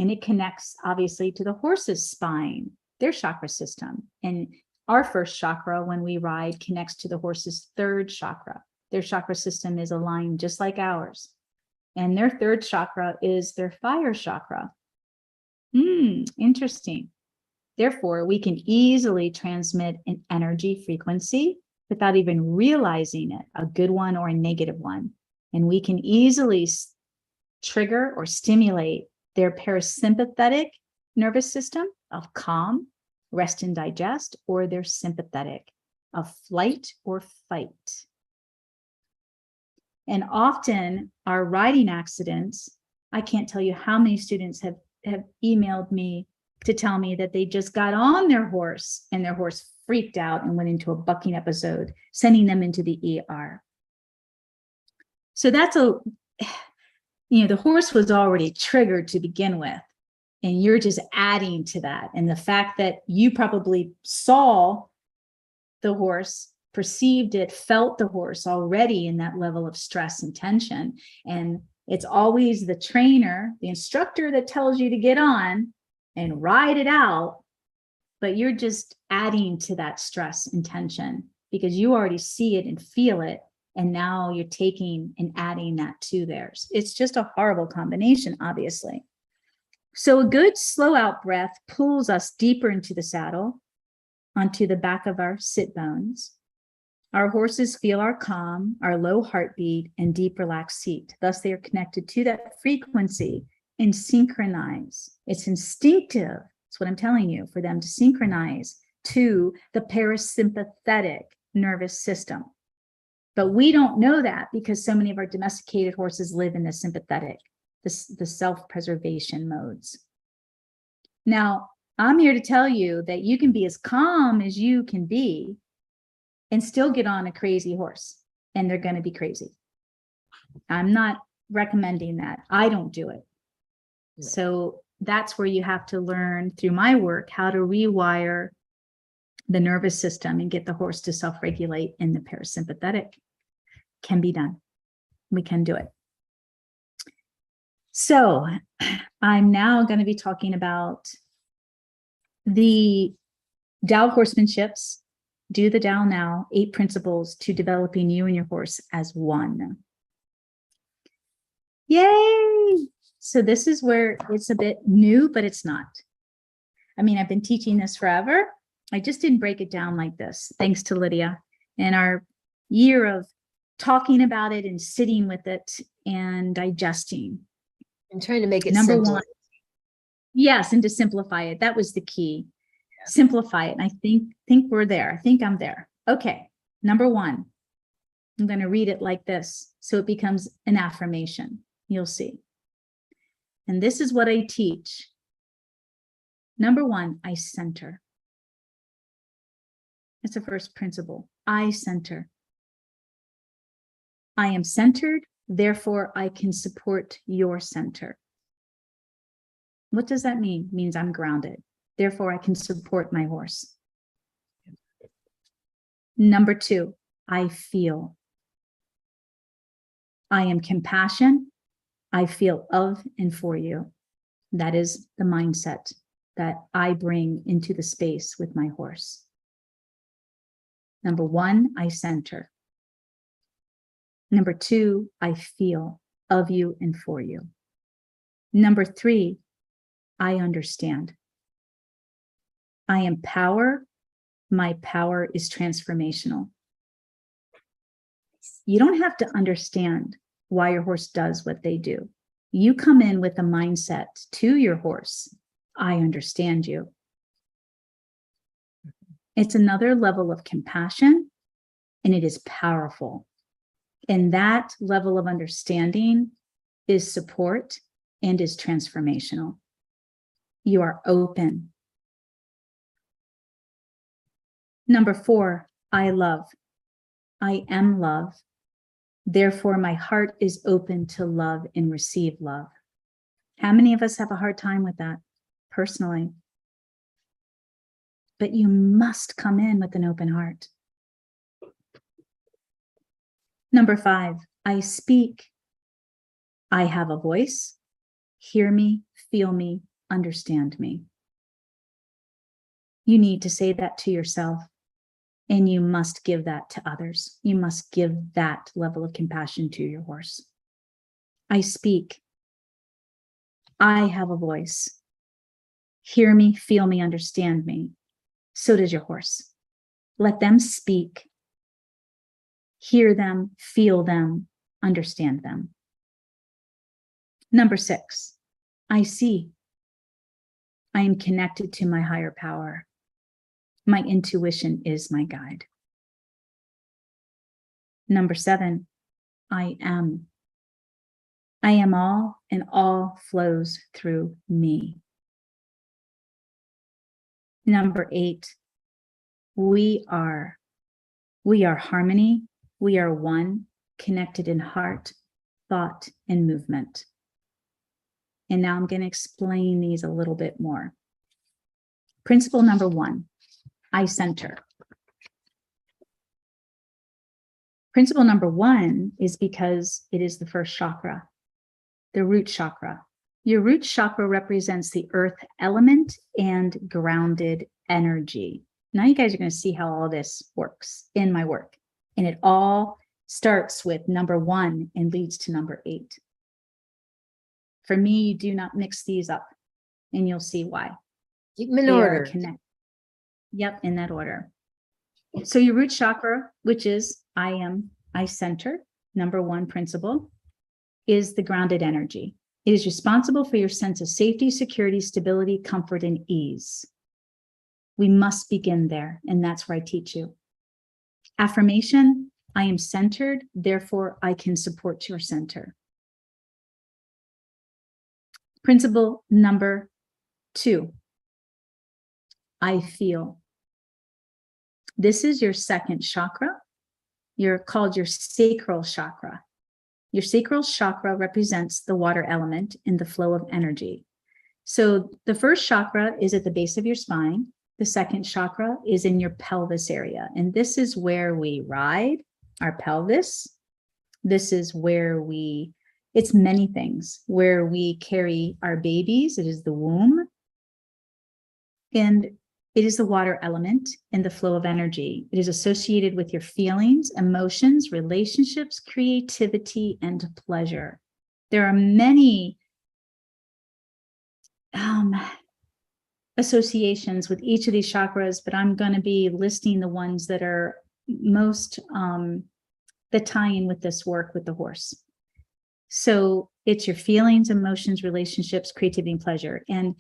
and it connects obviously to the horse's spine, their chakra system. And our first chakra, when we ride, connects to the horse's third chakra. Their chakra system is aligned just like ours. And their third chakra is their fire chakra. Interesting. Therefore, we can easily transmit an energy frequency without even realizing it, a good one or a negative one. And we can easily trigger or stimulate their parasympathetic nervous system of calm, rest and digest, or their sympathetic of flight or fight. And often our riding accidents, I can't tell you how many students have emailed me to tell me that they just got on their horse and their horse freaked out and went into a bucking episode, sending them into the ER. So that's the horse was already triggered to begin with, and you're just adding to that. And the fact that you probably saw the horse, perceived it, felt the horse already in that level of stress and tension. And it's always the trainer, the instructor that tells you to get on and ride it out, but you're just adding to that stress and tension because you already see it and feel it. And now you're taking and adding that to theirs. It's just a horrible combination, obviously. So a good slow out breath pulls us deeper into the saddle, onto the back of our sit bones. Our horses feel our calm, our low heartbeat, and deep relaxed seat. Thus, they are connected to that frequency and synchronize. It's instinctive. That's what I'm telling you, for them to synchronize to the parasympathetic nervous system. But we don't know that because so many of our domesticated horses live in the sympathetic, the self-preservation modes. Now, I'm here to tell you that you can be as calm as you can be and still get on a crazy horse, and they're going to be crazy. I'm not recommending that. I don't do it. No. So that's where you have to learn through my work how to rewire the nervous system and get the horse to self-regulate in the parasympathetic. Can be done. We can do it. So I'm now going to be talking about the Tao Horsemanships. Do the Tao now, 8 principles to developing you and your horse as one. Yay! So this is where it's a bit new, but it's not. I mean, I've been teaching this forever. I just didn't break it down like this, thanks to Lydia and our year of talking about it and sitting with it and digesting. And trying to make it Number simple. one. Yes, and to simplify it. That was the key. Simplify it. And I think we're there. I think I'm there. Okay. Number one, I'm going to read it like this so it becomes an affirmation. You'll see. And this is what I teach. Number one, I center. It's the first principle. I center. I am centered, therefore I can support your center. What does that mean? It means I'm grounded. Therefore, I can support my horse. Number two, I feel. I am compassion. I feel of and for you. That is the mindset that I bring into the space with my horse. Number one, I center. Number two, I feel of you and for you. Number three, I understand. I empower, My power is transformational. You don't have to understand why your horse does what they do. You come in with a mindset to your horse. I understand you. It's another level of compassion, and it is powerful. And that level of understanding is support and is transformational. You are open. Number 4, I love. I am love. Therefore, my heart is open to love and receive love. How many of us have a hard time with that personally? But you must come in with an open heart. Number 5, I speak. I have a voice. Hear me, feel me, understand me. You need to say that to yourself, and you must give that to others. You must give that level of compassion to your horse. I speak. I have a voice. Hear me, feel me, understand me. So does your horse. Let them speak. Hear them, feel them, understand them. Number 6, I see. I am connected to my higher power. My intuition is my guide. Number 7, I am. I am all, and all flows through me. Number 8, we are. We are harmony. We are one, connected in heart, thought, and movement. And now I'm going to explain these a little bit more. Principle number 1, I center. Principle number 1 is because it is the first chakra, the root chakra. Your root chakra represents the earth element and grounded energy. Now you guys are going to see how all this works in my work. And it all starts with number 1 and leads to number 8. For me, you do not mix these up, and you'll see why. Keep them in They order. are connected. Yep, in that order. So your root chakra, which is I center, number 1 principle, is the grounded energy. It is responsible for your sense of safety, security, stability, comfort, and ease. We must begin there, and that's where I teach you. Affirmation, I am centered, therefore I can support your center. Principle number 2, I feel. This is your second chakra. You're called your sacral chakra. Your sacral chakra represents the water element in the flow of energy. So the first chakra is at the base of your spine. The second chakra is in your pelvis area. And this is where we ride our pelvis. This is where it's many things, where we carry our babies. It is the womb. And it is the water element in the flow of energy. It is associated with your feelings, emotions, relationships, creativity, and pleasure. There are many associations with each of these chakras, but I'm going to be listing the ones that are most that tie in with this work with the horse. So it's your feelings, emotions, relationships, creativity, and pleasure. And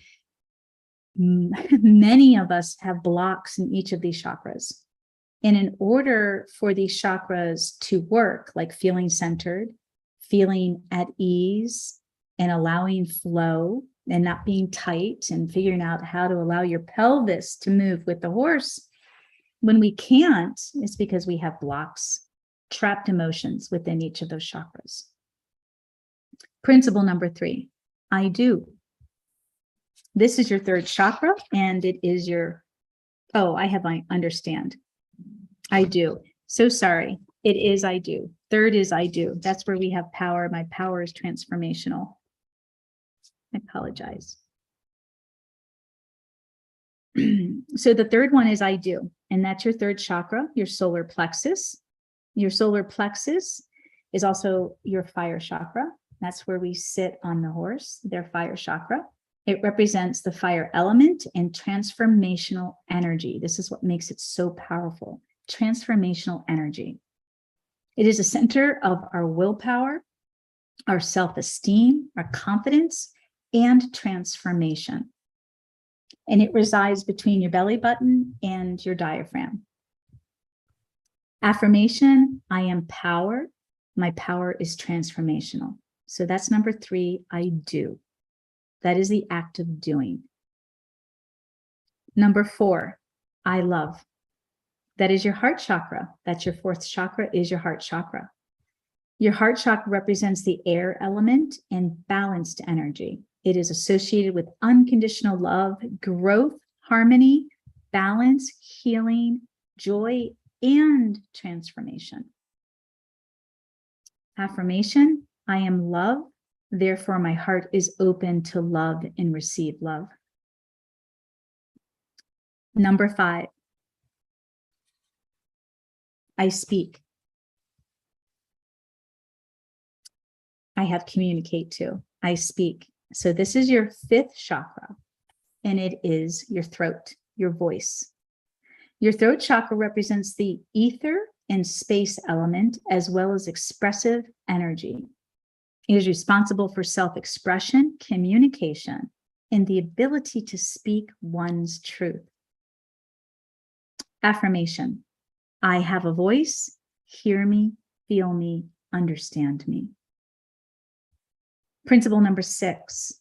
many of us have blocks in each of these chakras. And in order for these chakras to work, like feeling centered, feeling at ease, and allowing flow, and not being tight, and figuring out how to allow your pelvis to move with the horse, when we can't, it's because we have blocks, trapped emotions within each of those chakras. Principle number 3, I do. This is your third chakra, and it is your, I understand. I do. So sorry. It is I do. Third is I do. That's where we have power. My power is transformational. I apologize. So the third one is I do, and that's your third chakra, your solar plexus. Your solar plexus is also your fire chakra. That's where we sit on the horse, their fire chakra. It represents the fire element and transformational energy. This is what makes it so powerful. Transformational energy. It is a center of our willpower, our self-esteem, our confidence, and transformation. And it resides between your belly button and your diaphragm. Affirmation, I am power. My power is transformational. So that's number 3, I do. That is the act of doing. Number 4, I love. That is your heart chakra. That's your 4th chakra, is your heart chakra. Your heart chakra represents the air element and balanced energy. It is associated with unconditional love, growth, harmony, balance, healing, joy, and transformation. Affirmation, I am love. Therefore, my heart is open to love and receive love. Number 5, I speak. I have communicate too. I speak. So this is your 5th chakra, and it is your throat, your voice. Your throat chakra represents the ether and space element, as well as expressive energy. It is responsible for self-expression, communication, and the ability to speak one's truth. Affirmation, I have a voice, hear me, feel me, understand me. Principle number 6,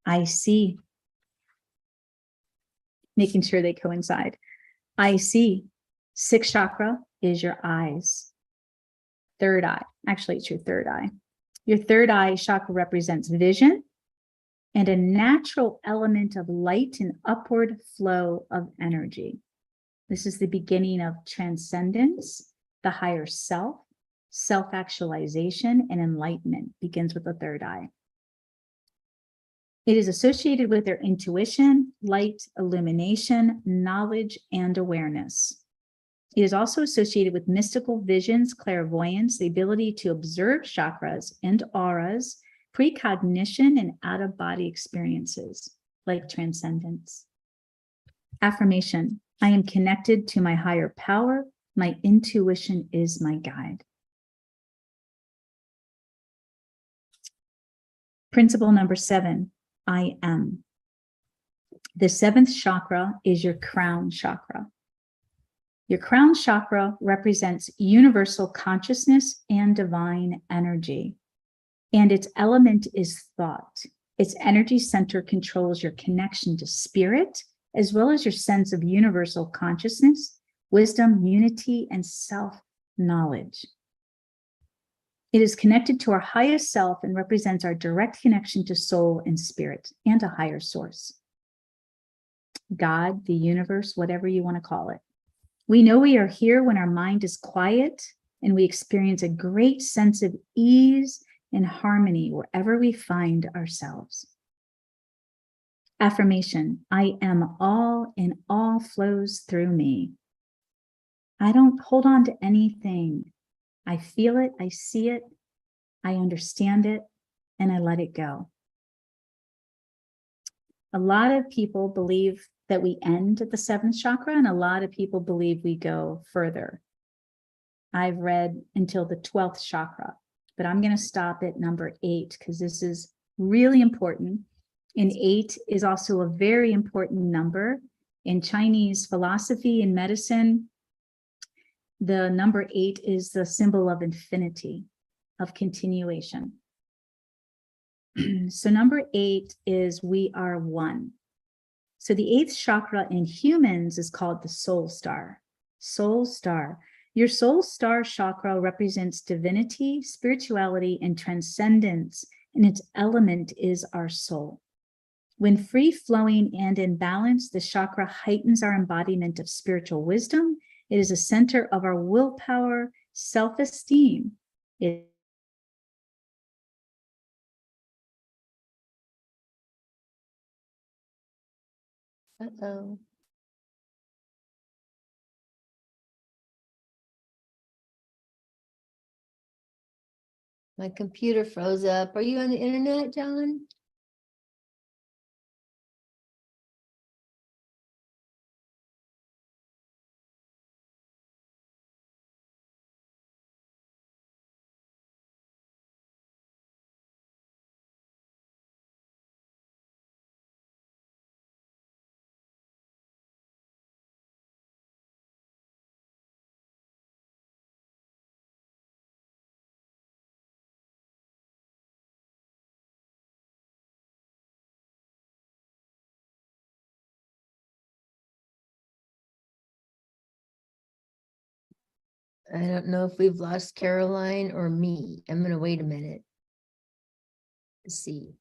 I see. Making sure they coincide. I see. 6th chakra is your eyes. 3rd eye, actually it's your 3rd eye. Your 3rd eye chakra represents vision and a natural element of light and upward flow of energy. This is the beginning of transcendence, the higher self, self-actualization, and enlightenment begins with the 3rd eye. It is associated with their intuition, light, illumination, knowledge, and awareness. It is also associated with mystical visions, clairvoyance, the ability to observe chakras and auras, precognition, and out-of-body experiences like transcendence. Affirmation, I am connected to my higher power. My intuition is my guide. Principle number 7, I am. The 7th chakra is your crown chakra. Your crown chakra represents universal consciousness and divine energy, and its element is thought. Its energy center controls your connection to spirit, as well as your sense of universal consciousness, wisdom, unity, and self-knowledge. It is connected to our highest self and represents our direct connection to soul and spirit and a higher source. God, the universe, whatever you want to call it. We know we are here when our mind is quiet and we experience a great sense of ease and harmony wherever we find ourselves. Affirmation, I am all and all flows through me. I don't hold on to anything. I feel it, I see it, I understand it, and I let it go. A lot of people believe that we end at the 7th chakra, and a lot of people believe we go further. I've read until the 12th chakra, but I'm going to stop at number 8 because this is really important. And 8 is also a very important number. In Chinese philosophy and medicine, the number 8 is the symbol of infinity, of continuation. So number 8 is we are one. So the 8th chakra in humans is called the soul star. Soul star. Your soul star chakra represents divinity, spirituality, and transcendence, and its element is our soul. When free flowing and in balance, the chakra heightens our embodiment of spiritual wisdom. It is a center of our willpower, self-esteem. Uh-oh. My computer froze up. Are you on the internet, John? I don't know if we've lost Caroline or me. I'm gonna wait a minute. Let's see.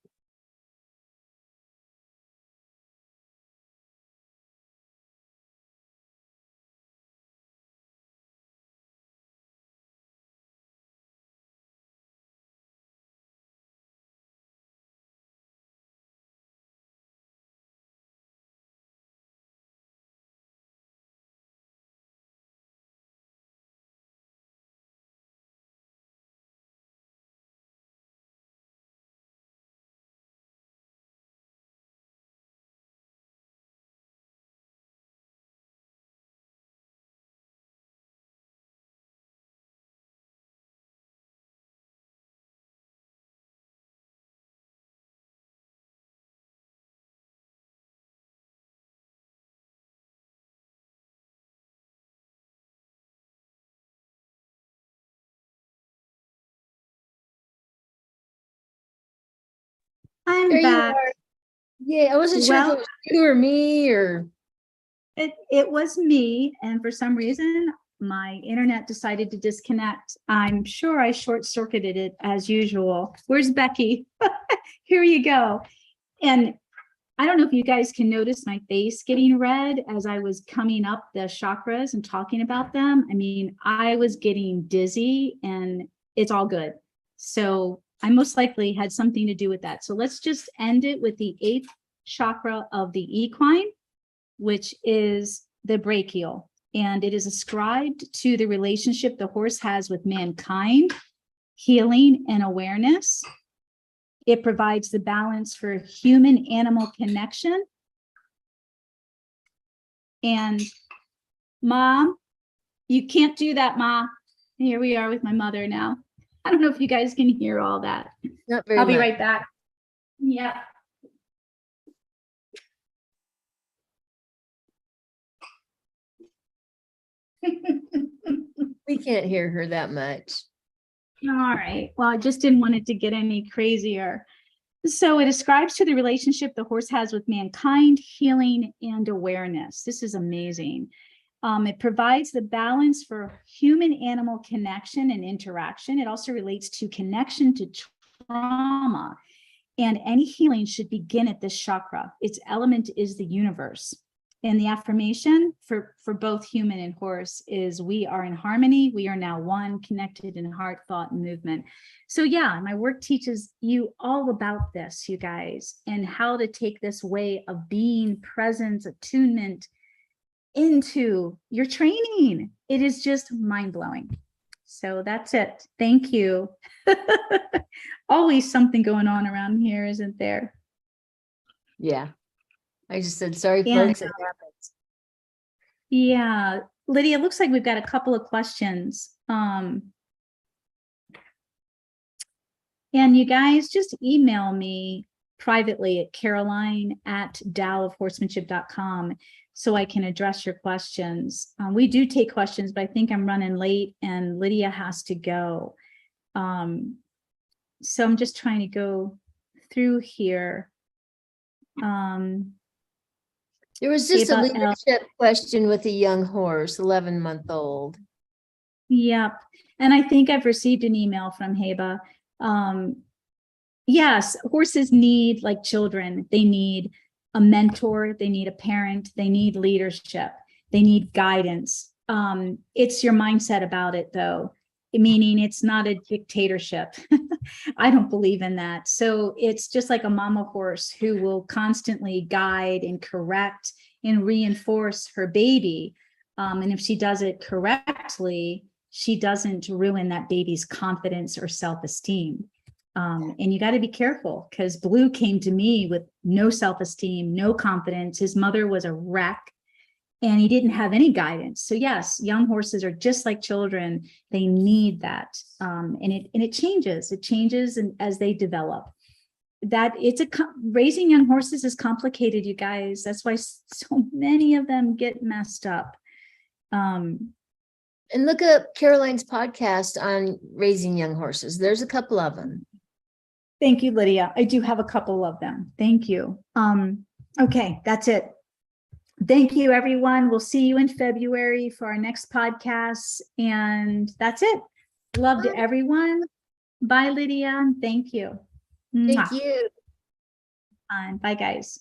I'm There you back. are. Yeah, I wasn't sure if Well, it was you or me or. it was me, and for some reason, my internet decided to disconnect. I'm sure I short-circuited it as usual. Where's Becky? Here you go. And I don't know if you guys can notice my face getting red as I was coming up the chakras and talking about them. I mean, I was getting dizzy, and it's all good. So I most likely had something to do with that. So let's just end it with the 8th chakra of the equine, which is the brachial. And it is ascribed to the relationship the horse has with mankind, healing, and awareness. It provides the balance for human-animal connection. And Mom, you can't do that, Ma. Here we are with my mother now. I don't know if you guys can hear all that. Not very I'll be much. right back. Yeah. We can't hear her that much. All right. Well, I just didn't want it to get any crazier. So it ascribes to the relationship the horse has with mankind, healing, and awareness. This is amazing. It provides the balance for human-animal connection and interaction. It also relates to connection to trauma. And any healing should begin at this chakra. Its element is the universe. And the affirmation for both human and horse is we are in harmony. We are now one, connected in heart, thought, and movement. So yeah, my work teaches you all about this, you guys, and how to take this way of being, presence, attunement into your training. It is just mind-blowing. So that's it. Thank you. Always something going on around here, isn't there? Yeah. I just said, sorry, Yeah. folks, it happens. Yeah, Lydia, it looks like we've got a couple of questions. And you guys just email me privately at caroline@dowofhorsemanship.com so I can address your questions. We do take questions, but I think I'm running late and Lydia has to go. So I'm just trying to go through here. There was just a Ava L. leadership question with a young horse, 11-month-old. Yep. And I think I've received an email from Heba. Yes, horses need, like children, they need a mentor, they need a parent, they need leadership, they need guidance. It's your mindset about it, though, meaning it's not a dictatorship. I don't believe in that. So it's just like a mama horse who will constantly guide and correct and reinforce her baby. And if she does it correctly, she doesn't ruin that baby's confidence or self-esteem. And you got to be careful because Blue came to me with no self-esteem, no confidence. His mother was a wreck and he didn't have any guidance. So yes, young horses are just like children. They need that. And it changes. It changes as they develop. That raising young horses is complicated, you guys. That's why so many of them get messed up. And look up Caroline's podcast on raising young horses. There's a couple of them. Thank you, Lydia. I do have a couple of them. Thank you. Okay, that's it. Thank you, everyone. We'll see you in February for our next podcast. And that's it. Love to everyone. Bye, Lydia. Thank you. Thank Mwah. you. And bye, guys.